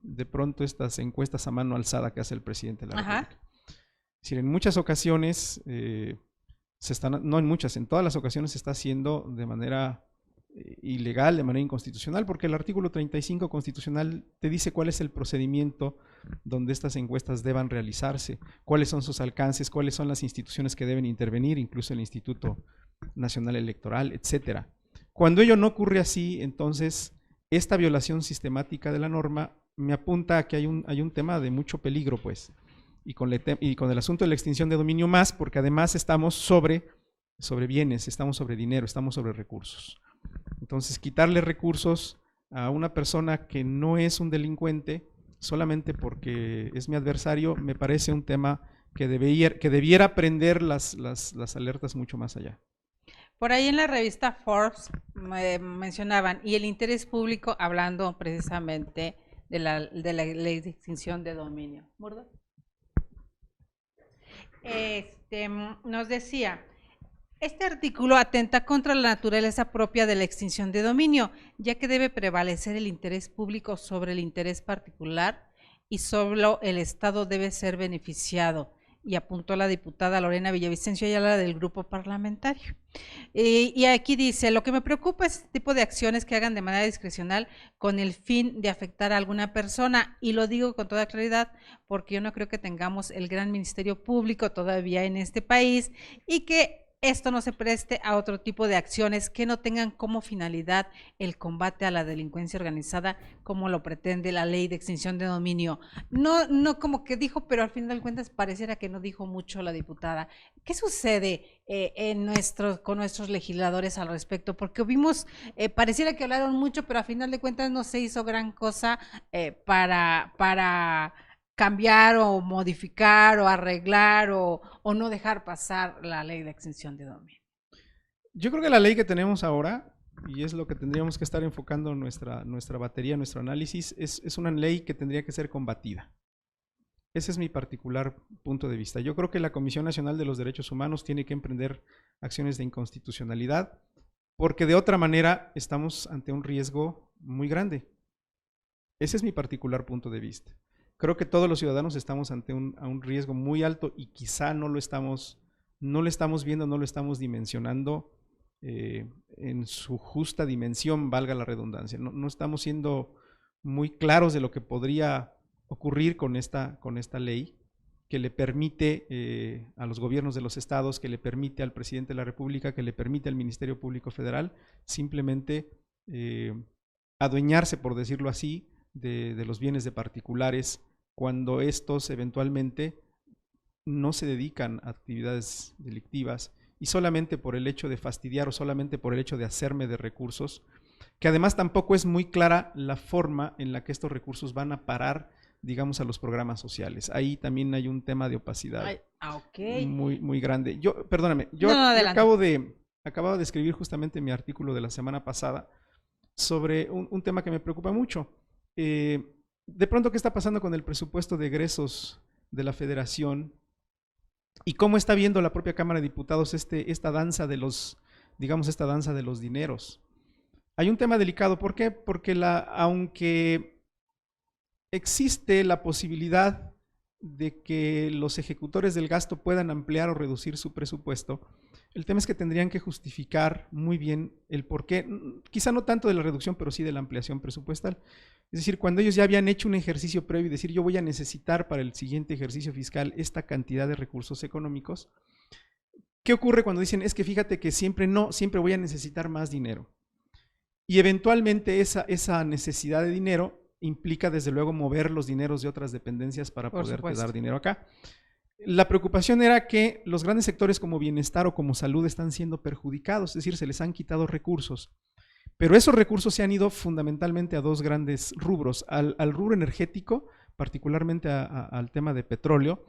de pronto estas encuestas a mano alzada que hace el presidente de la República. Es decir, en muchas ocasiones, no en muchas, en todas las ocasiones se está haciendo de manera ilegal, de manera inconstitucional, porque el artículo 35 constitucional te dice cuál es el procedimiento donde estas encuestas deban realizarse, cuáles son sus alcances, cuáles son las instituciones que deben intervenir, incluso el Instituto Nacional Electoral, etcétera. Cuando ello no ocurre así, entonces esta violación sistemática de la norma me apunta a que hay un tema de mucho peligro, pues, y con el asunto de la extinción de dominio más, porque además estamos sobre bienes, estamos sobre dinero, estamos sobre recursos. Entonces, quitarle recursos a una persona que no es un delincuente solamente porque es mi adversario, me parece un tema que debiera prender las alertas mucho más allá. Por ahí en la revista Forbes mencionaban, y el interés público, hablando precisamente de la ley de extinción de dominio. ¿Murdo? Nos decía, este artículo atenta contra la naturaleza propia de la extinción de dominio, ya que debe prevalecer el interés público sobre el interés particular y solo el Estado debe ser beneficiado, y apuntó la diputada Lorena Villavicencio Ayala del grupo parlamentario. Y aquí dice, lo que me preocupa es este tipo de acciones que hagan de manera discrecional con el fin de afectar a alguna persona, y lo digo con toda claridad porque yo no creo que tengamos el gran ministerio público todavía en este país y que esto no se preste a otro tipo de acciones que no tengan como finalidad el combate a la delincuencia organizada como lo pretende la ley de extinción de dominio. No como que dijo, pero al final de cuentas pareciera que no dijo mucho la diputada. ¿Qué sucede con nuestros legisladores al respecto? Porque vimos, pareciera que hablaron mucho, pero al final de cuentas no se hizo gran cosa para cambiar o modificar o arreglar o no dejar pasar la ley de extinción de dominio. Yo creo que la ley que tenemos ahora, y es lo que tendríamos que estar enfocando nuestra batería, nuestro análisis, es una ley que tendría que ser combatida. Ese es mi particular punto de vista. Yo creo que la Comisión Nacional de los Derechos Humanos tiene que emprender acciones de inconstitucionalidad, porque de otra manera estamos ante un riesgo muy grande. Ese es mi particular punto de vista. Creo que todos los ciudadanos estamos ante un riesgo muy alto y quizá no lo estamos viendo, no lo estamos dimensionando en su justa dimensión, valga la redundancia. No estamos siendo muy claros de lo que podría ocurrir con esta ley que le permite a los gobiernos de los estados, que le permite al presidente de la República, que le permite al Ministerio Público Federal simplemente adueñarse, por decirlo así, de los bienes de particulares cuando estos eventualmente no se dedican a actividades delictivas y solamente por el hecho de fastidiar o solamente por el hecho de hacerme de recursos, que además tampoco es muy clara la forma en la que estos recursos van a parar, digamos, a los programas sociales. Ahí también hay un tema de opacidad muy, muy grande. Perdóname, acababa de escribir justamente mi artículo de la semana pasada sobre un tema que me preocupa mucho. De pronto, ¿qué está pasando con el presupuesto de egresos de la Federación? ¿Y cómo está viendo la propia Cámara de Diputados esta danza de los dineros? Hay un tema delicado. ¿Por qué? Porque aunque existe la posibilidad de que los ejecutores del gasto puedan ampliar o reducir su presupuesto, el tema es que tendrían que justificar muy bien el porqué, quizá no tanto de la reducción, pero sí de la ampliación presupuestal. Es decir, cuando ellos ya habían hecho un ejercicio previo y decir, yo voy a necesitar para el siguiente ejercicio fiscal esta cantidad de recursos económicos, ¿Qué ocurre cuando dicen, es que fíjate que siempre voy a necesitar más dinero? Y eventualmente esa necesidad de dinero implica desde luego mover los dineros de otras dependencias para poderte dar dinero acá. La preocupación era que los grandes sectores como bienestar o como salud están siendo perjudicados, es decir, se les han quitado recursos. Pero esos recursos se han ido fundamentalmente a dos grandes rubros, al rubro energético, particularmente al tema de petróleo,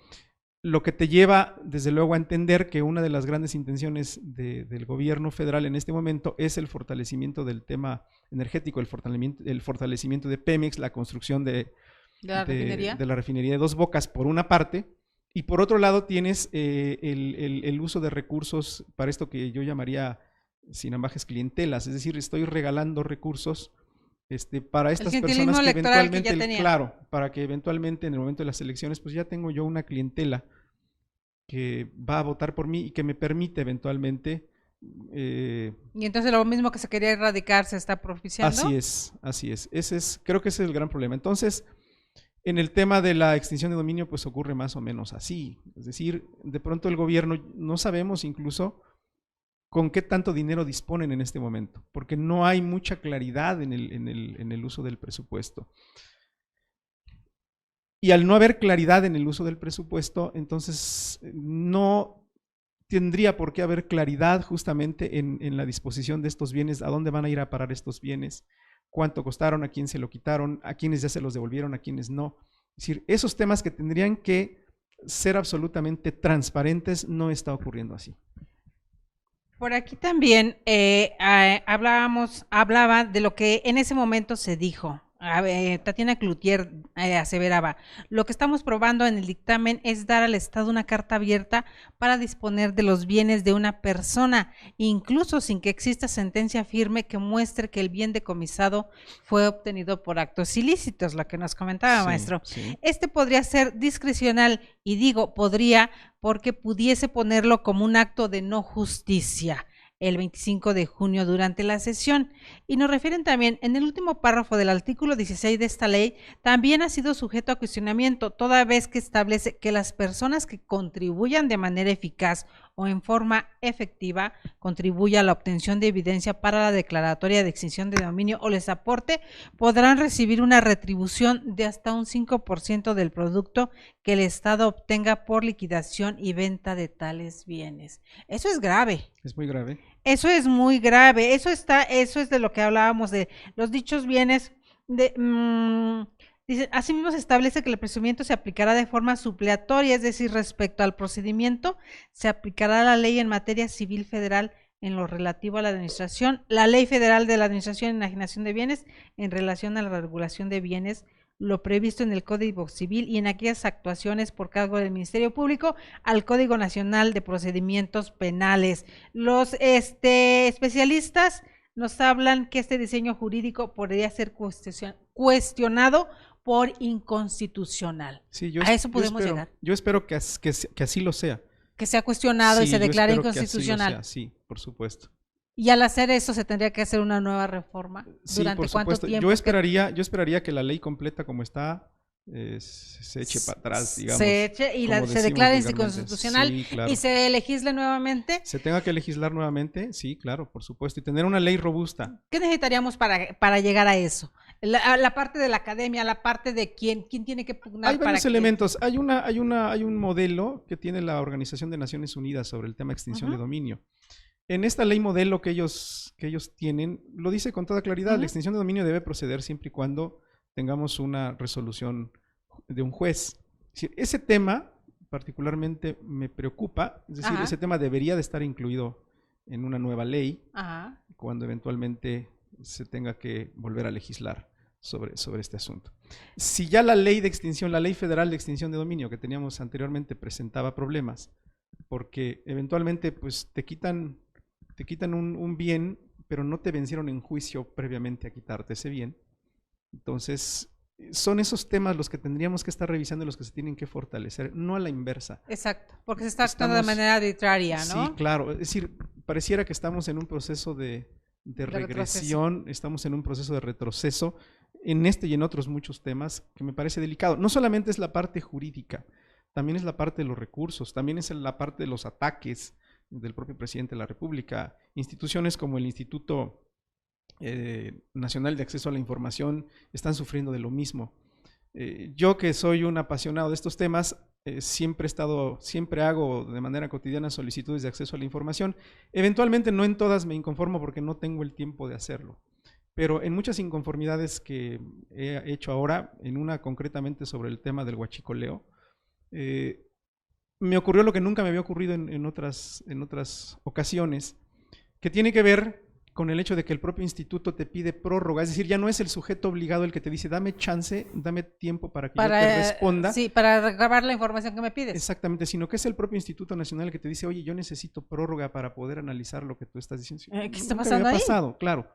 lo que te lleva desde luego a entender que una de las grandes intenciones del gobierno federal en este momento es el fortalecimiento del tema energético, el fortalecimiento de Pemex, la construcción de la refinería de Dos Bocas por una parte, y por otro lado tienes el uso de recursos para esto que yo llamaría sin ambajes clientelas, es decir, estoy regalando recursos para estas personas que eventualmente, claro, para que eventualmente en el momento de las elecciones, pues ya tengo yo una clientela que va a votar por mí y que me permite eventualmente. Y entonces lo mismo que se quería erradicar se está propiciando. Así es. Creo que ese es el gran problema. Entonces, en el tema de la extinción de dominio, pues ocurre más o menos así. Es decir, de pronto el gobierno, no sabemos incluso con qué tanto dinero disponen en este momento, porque no hay mucha claridad en el uso del presupuesto. Y al no haber claridad en el uso del presupuesto, entonces no tendría por qué haber claridad justamente en la disposición de estos bienes, a dónde van a ir a parar estos bienes, cuánto costaron, a quién se lo quitaron, a quiénes ya se los devolvieron, a quiénes no. Es decir, esos temas que tendrían que ser absolutamente transparentes no está ocurriendo así. Por aquí también hablaba de lo que en ese momento se dijo. Tatiana Cloutier aseveraba, lo que estamos probando en el dictamen es dar al Estado una carta abierta para disponer de los bienes de una persona, incluso sin que exista sentencia firme que muestre que el bien decomisado fue obtenido por actos ilícitos, lo que nos comentaba, maestro. Sí. Podría ser discrecional, y digo podría porque pudiese ponerlo como un acto de no justicia el 25 de junio durante la sesión. Y nos refieren también, en el último párrafo del artículo 16 de esta ley, también ha sido sujeto a cuestionamiento, toda vez que establece que las personas que contribuyan de manera eficaz o en forma efectiva, contribuya a la obtención de evidencia para la declaratoria de extinción de dominio o les aporte, podrán recibir una retribución de hasta un 5% del producto que el Estado obtenga por liquidación y venta de tales bienes. Eso es grave. Es muy grave. Eso es muy grave. Eso es de lo que hablábamos de los dichos bienes de... Dice, asimismo se establece que el procedimiento se aplicará de forma supletoria, es decir, respecto al procedimiento se aplicará la ley en materia civil federal en lo relativo a la administración, la ley federal de la administración y enajenación de bienes en relación a la regulación de bienes, lo previsto en el Código Civil y en aquellas actuaciones por cargo del Ministerio Público al Código Nacional de Procedimientos Penales. Los especialistas nos hablan que este diseño jurídico podría ser cuestionado por inconstitucional. Sí, a eso podemos llegar. Yo espero que así lo sea. Que sea cuestionado y se declare inconstitucional. Que así lo sea, sí, por supuesto. Y al hacer eso se tendría que hacer una nueva reforma. Sí, ¿Durante por cuánto supuesto. tiempo? Yo esperaría que la ley completa como está se eche para atrás, digamos. Se eche y se declare inconstitucional, sí, claro. Y se legisle nuevamente. Se tenga que legislar nuevamente, sí, claro, por supuesto. Y tener una ley robusta. ¿Qué necesitaríamos para llegar a eso? La parte de la academia, la parte de quién tiene que pugnar. Hay varios elementos. Hay un modelo que tiene la Organización de Naciones Unidas sobre el tema de extinción de dominio. En esta ley modelo que ellos tienen, lo dice con toda claridad, la extinción de dominio debe proceder siempre y cuando tengamos una resolución de un juez. Ese tema particularmente me preocupa, es decir, ese tema debería de estar incluido en una nueva ley cuando eventualmente se tenga que volver a legislar sobre este asunto. Si ya la ley de extinción, la ley federal de extinción de dominio que teníamos anteriormente presentaba problemas, porque eventualmente pues te quitan un bien, pero no te vencieron en juicio previamente a quitarte ese bien. Entonces, son esos temas los que tendríamos que estar revisando y los que se tienen que fortalecer, no a la inversa. Exacto, porque se está actuando de manera arbitraria, ¿no? Sí, claro. Es decir, pareciera que estamos en un proceso de regresión, estamos en un proceso de retroceso en este y en otros muchos temas que me parece delicado. No solamente es la parte jurídica, también es la parte de los recursos, también es la parte de los ataques del propio presidente de la República. Instituciones como el Instituto Nacional de Acceso a la Información están sufriendo de lo mismo. Yo, que soy un apasionado de estos temas, siempre hago de manera cotidiana solicitudes de acceso a la información. Eventualmente no en todas me inconformo porque no tengo el tiempo de hacerlo, pero en muchas inconformidades que he hecho ahora, en una concretamente sobre el tema del huachicoleo, me ocurrió lo que nunca me había ocurrido en otras ocasiones, que tiene que ver con el hecho de que el propio instituto te pide prórroga, es decir, ya no es el sujeto obligado el que te dice, dame chance, dame tiempo para que yo te responda. Sí, para recabar la información que me pides. Exactamente, sino que es el propio Instituto Nacional el que te dice, oye, yo necesito prórroga para poder analizar lo que tú estás diciendo. ¿Qué está pasando ahí? Pasado, claro.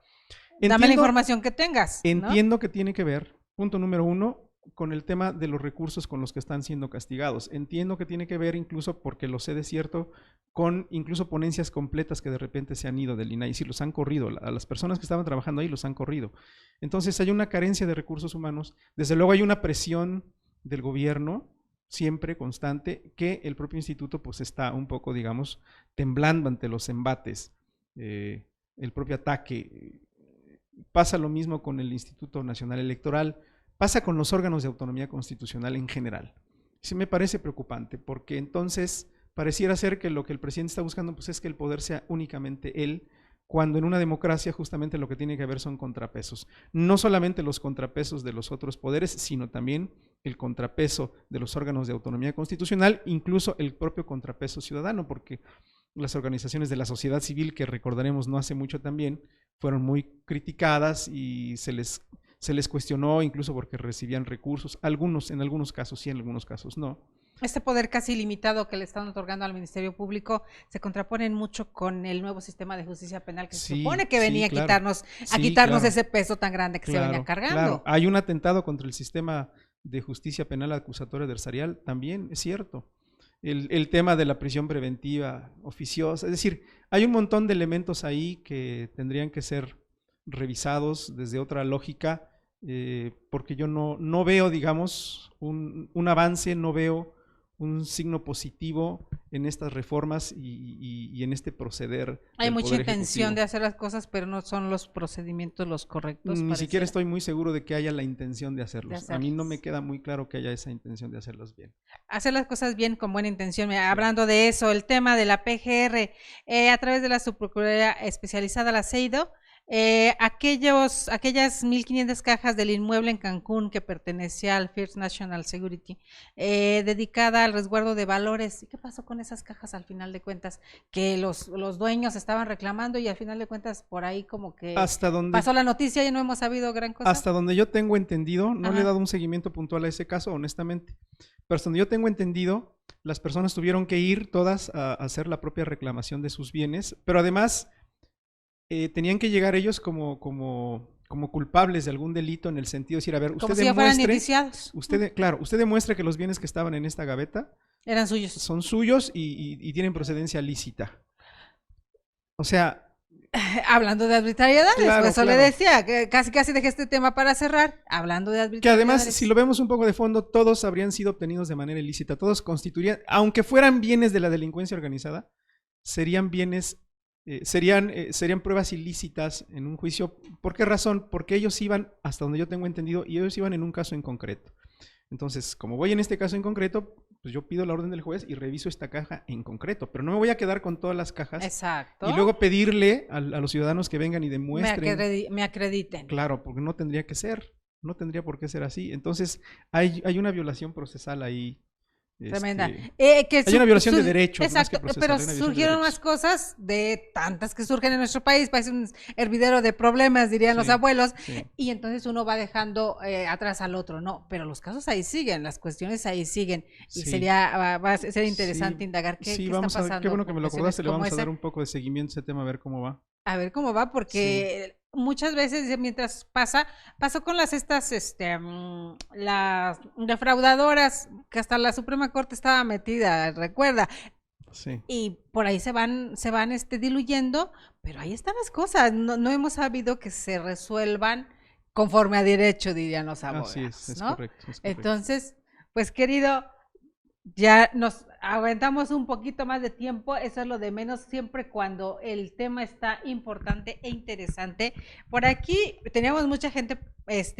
Dame la información que tengas. Entiendo que tiene que ver, punto número 1, con el tema de los recursos con los que están siendo castigados. Entiendo que tiene que ver incluso, porque lo sé de cierto, con incluso ponencias completas que de repente se han ido del INAI, sí, los han corrido, a las personas que estaban trabajando ahí los han corrido. Entonces hay una carencia de recursos humanos, desde luego hay una presión del gobierno, siempre constante, que el propio instituto pues está un poco, digamos, temblando ante los embates, el propio ataque. Pasa lo mismo con el Instituto Nacional Electoral, pasa con los órganos de autonomía constitucional en general. Sí me parece preocupante, porque entonces pareciera ser que lo que el presidente está buscando pues es que el poder sea únicamente él, cuando en una democracia justamente lo que tiene que haber son contrapesos. No solamente los contrapesos de los otros poderes, sino también el contrapeso de los órganos de autonomía constitucional, incluso el propio contrapeso ciudadano, porque las organizaciones de la sociedad civil, que recordaremos no hace mucho también, fueron muy criticadas y se les cuestionó incluso porque recibían recursos, en algunos casos sí, en algunos casos no. Este poder casi ilimitado que le están otorgando al Ministerio Público se contraponen mucho con el nuevo sistema de justicia penal que se supone que venía a quitarnos ese peso tan grande que se venía cargando. Claro. Hay un atentado contra el sistema de justicia penal acusatoria adversarial, también es cierto. El tema de la prisión preventiva oficiosa, es decir, hay un montón de elementos ahí que tendrían que ser revisados desde otra lógica, porque yo no veo, digamos, un avance, no veo un signo positivo en estas reformas y en este proceder. Hay mucha intención de hacer las cosas, pero no son los procedimientos los correctos. Ni siquiera estoy muy seguro de que haya la intención de hacerlos. A mí no me queda muy claro que haya esa intención de hacerlos bien. Hacer las cosas bien con buena intención. Hablando de eso, el tema de la PGR, a través de la Subprocuraduría Especializada, la CEIDO, aquellas 1,500 cajas del inmueble en Cancún que pertenecía al First National Security, dedicada al resguardo de valores. ¿Qué pasó con esas cajas al final de cuentas? Que los dueños estaban reclamando y al final de cuentas por ahí como que pasó la noticia y no hemos sabido gran cosa. Hasta donde yo tengo entendido, no le he dado un seguimiento puntual a ese caso, honestamente, pero hasta donde yo tengo entendido, las personas tuvieron que ir todas a hacer la propia reclamación de sus bienes, pero además tenían que llegar ellos como culpables de algún delito, en el sentido de decir, a ver, usted usted demuestra que los bienes que estaban en esta gaveta eran suyos. Son suyos y tienen procedencia lícita. O sea, hablando de arbitrariedades, claro, eso le decía, que casi dejé este tema para cerrar, hablando de arbitrariedades. Que además, si lo vemos un poco de fondo, todos habrían sido obtenidos de manera ilícita, todos constituirían, aunque fueran bienes de la delincuencia organizada, serían bienes, serían pruebas ilícitas en un juicio. ¿Por qué razón? Porque ellos iban, hasta donde yo tengo entendido, y ellos iban en un caso en concreto. Entonces, como voy en este caso en concreto, pues yo pido la orden del juez y reviso esta caja en concreto, pero no me voy a quedar con todas las cajas. Exacto. Y luego pedirle a los ciudadanos que vengan y demuestren. Me acrediten. Claro, porque no tendría que ser, no tendría por qué ser así. Entonces, hay una violación procesal ahí. Tremenda. Hay una violación de derechos. Exacto, más que procesal, pero surgieron más cosas de tantas que surgen en nuestro país, parece un hervidero de problemas, dirían los abuelos, y entonces uno va dejando atrás al otro, no, pero los casos ahí siguen, las cuestiones ahí siguen, y va a ser interesante indagar qué está pasando. Qué bueno que me lo acordaste, le vamos a dar un poco de seguimiento a ese tema, a ver cómo va. A ver cómo va, porque muchas veces mientras pasó con las defraudadoras, que hasta la Suprema Corte estaba metida, recuerda. Sí. Y por ahí se van diluyendo, pero ahí están las cosas. No hemos sabido que se resuelvan conforme a derecho, dirían los abogados. Así es, ¿no? Correcto, es correcto. Entonces, pues querido, ya nos aguantamos un poquito más de tiempo, eso es lo de menos, siempre cuando el tema está importante e interesante. Por aquí teníamos mucha gente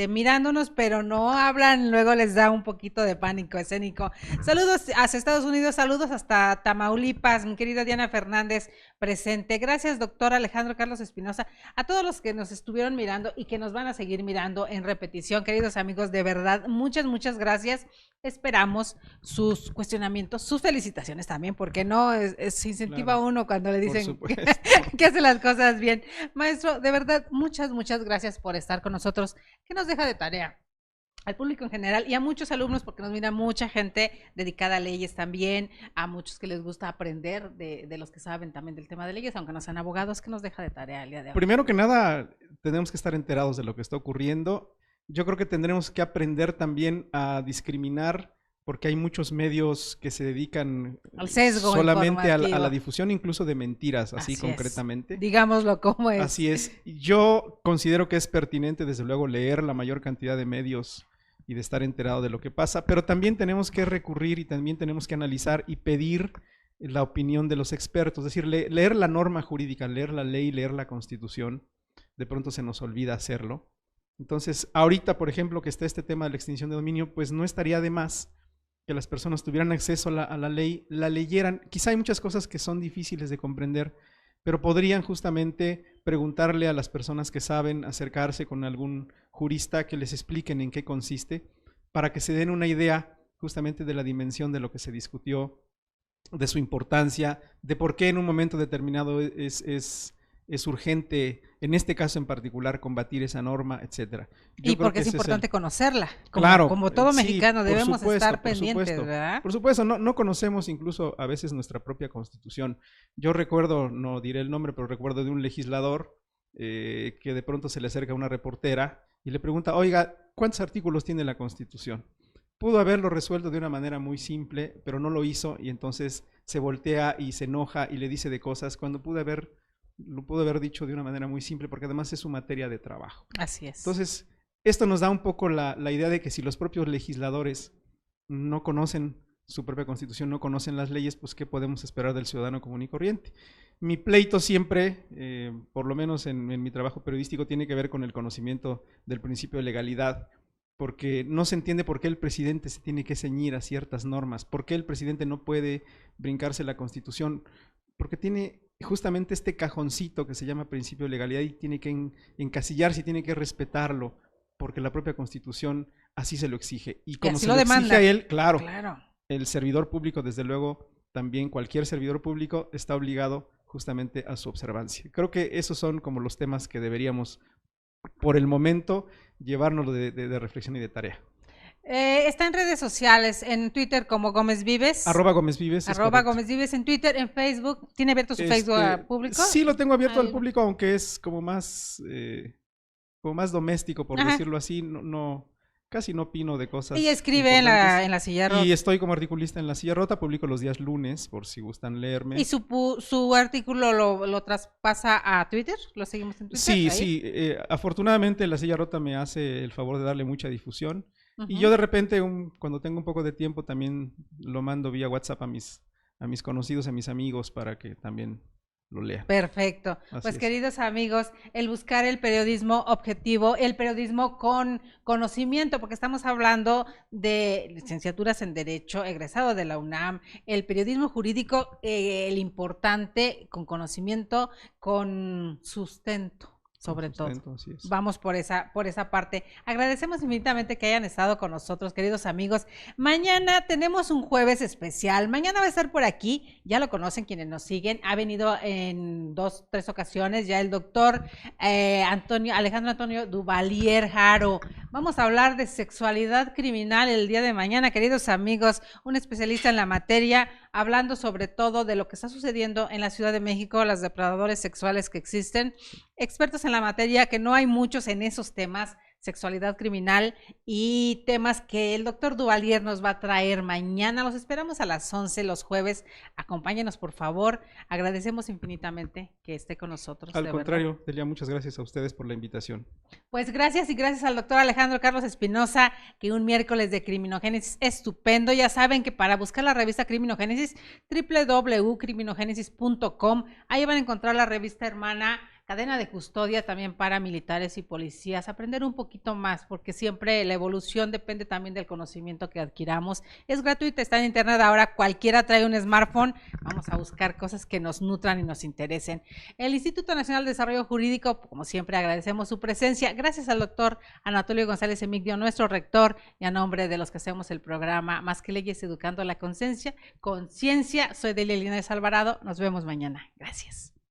mirándonos, pero no hablan, luego les da un poquito de pánico escénico. Saludos hacia Estados Unidos, saludos hasta Tamaulipas, mi querida Diana Fernández presente. Gracias, doctor Alejandro Carlos Espinosa, a todos los que nos estuvieron mirando y que nos van a seguir mirando en repetición. Queridos amigos, de verdad, muchas gracias. Esperamos sus cuestionamientos, sus felicitaciones también, porque no se incentiva Claro, uno cuando le por dicen supuesto. que hace las cosas bien. Maestro, de verdad, muchas gracias por estar con nosotros. ¿Qué nos deja de tarea? Al público en general y a muchos alumnos, porque nos mira mucha gente dedicada a leyes también, a muchos que les gusta aprender de los que saben también del tema de leyes, aunque no sean abogados. ¿Qué nos deja de tarea el día de hoy? Primero que nada, tenemos que estar enterados de lo que está ocurriendo. Yo creo que tendremos que aprender también a discriminar, porque hay muchos medios que se dedican al sesgo solamente a informativo. la difusión incluso de mentiras, así concretamente. Digámoslo como es. Así es. Yo considero que es pertinente, desde luego, leer la mayor cantidad de medios y de estar enterado de lo que pasa, pero también tenemos que recurrir y también tenemos que analizar y pedir la opinión de los expertos, es decir, leer la norma jurídica, leer la ley, leer la Constitución. De pronto se nos olvida hacerlo. Entonces, ahorita, por ejemplo, que está este tema de la extinción de dominio, pues no estaría de más que las personas tuvieran acceso a la ley, la leyeran. Quizá hay muchas cosas que son difíciles de comprender, pero podrían justamente preguntarle a las personas que saben, acercarse con algún jurista que les expliquen en qué consiste, para que se den una idea justamente de la dimensión de lo que se discutió, de su importancia, de por qué en un momento determinado es urgente, en este caso en particular, combatir esa norma, etcétera. Y porque es importante conocerla. Claro, como todo mexicano sí, debemos supuesto, estar pendientes, ¿verdad? Por supuesto, no conocemos incluso a veces nuestra propia Constitución. Yo recuerdo, no diré el nombre, pero recuerdo de un legislador que de pronto se le acerca a una reportera y le pregunta, oiga, ¿cuántos artículos tiene la Constitución? Pudo haberlo resuelto de una manera muy simple, pero no lo hizo, y entonces se voltea y se enoja y le dice de cosas cuando lo pudo haber dicho de una manera muy simple, porque además es su materia de trabajo. Así es. Entonces, esto nos da un poco la idea de que si los propios legisladores no conocen su propia Constitución, no conocen las leyes, pues ¿qué podemos esperar del ciudadano común y corriente? Mi pleito siempre, por lo menos en mi trabajo periodístico, tiene que ver con el conocimiento del principio de legalidad, porque no se entiende por qué el presidente se tiene que ceñir a ciertas normas, por qué el presidente no puede brincarse la Constitución, porque tiene justamente este cajoncito que se llama principio de legalidad y tiene que encasillarse y tiene que respetarlo, porque la propia Constitución así se lo exige. Y como se lo exige a él, claro, el servidor público, desde luego, también cualquier servidor público está obligado justamente a su observancia. Creo que esos son como los temas que deberíamos, por el momento, llevarnos de reflexión y de tarea. Está en redes sociales, en Twitter como Gómez Vives. @Gómez Vives. @Gómez Vives en Twitter, en Facebook. ¿Tiene abierto su Facebook al público? Sí, lo tengo abierto al público, aunque es como más doméstico, por decirlo así. Casi no opino de cosas. Y escribe en la Silla Rota. Y estoy como articulista en la Silla Rota, publico los días lunes, por si gustan leerme. ¿Y su artículo lo traspasa a Twitter? ¿Lo seguimos en Twitter? Sí. Afortunadamente la Silla Rota me hace el favor de darle mucha difusión. Y yo de repente, cuando tengo un poco de tiempo, también lo mando vía WhatsApp a mis conocidos, a mis amigos, para que también lo lean. Perfecto. Pues queridos amigos, el buscar el periodismo objetivo, el periodismo con conocimiento, porque estamos hablando de licenciaturas en Derecho, egresado de la UNAM, el periodismo jurídico, el importante, con conocimiento, con sustento. Sobre todo, vamos por esa parte. Agradecemos infinitamente que hayan estado con nosotros, queridos amigos. Mañana tenemos un jueves especial. Mañana va a estar por aquí, ya lo conocen quienes nos siguen. Ha venido en 2, 3 ocasiones ya el doctor Alejandro Antonio Duvalier Haro. Vamos a hablar de sexualidad criminal el día de mañana, queridos amigos. Un especialista en la materia, hablando sobre todo de lo que está sucediendo en la Ciudad de México, los depredadores sexuales que existen. Expertos en la materia, que no hay muchos en esos temas, sexualidad criminal y temas que el doctor Duvalier nos va a traer mañana. Los esperamos a las 11 los jueves. Acompáñenos, por favor. Agradecemos infinitamente que esté con nosotros. Al contrario, Delia, muchas gracias a ustedes por la invitación. Pues gracias y gracias al doctor Alejandro Carlos Espinosa, que un miércoles de Criminogénesis estupendo. Ya saben que para buscar la revista Criminogénesis, www.criminogénesis.com, ahí van a encontrar la revista hermana Cadena de Custodia, también para militares y policías, aprender un poquito más, porque siempre la evolución depende también del conocimiento que adquiramos. Es gratuita, está en internet ahora, cualquiera trae un smartphone, vamos a buscar cosas que nos nutran y nos interesen. El Instituto Nacional de Desarrollo Jurídico, como siempre, agradecemos su presencia. Gracias al doctor Anatolio González Emigdio, nuestro rector, y a nombre de los que hacemos el programa Más que Leyes, Educando la Conciencia. Soy Delia Linares Alvarado, nos vemos mañana. Gracias.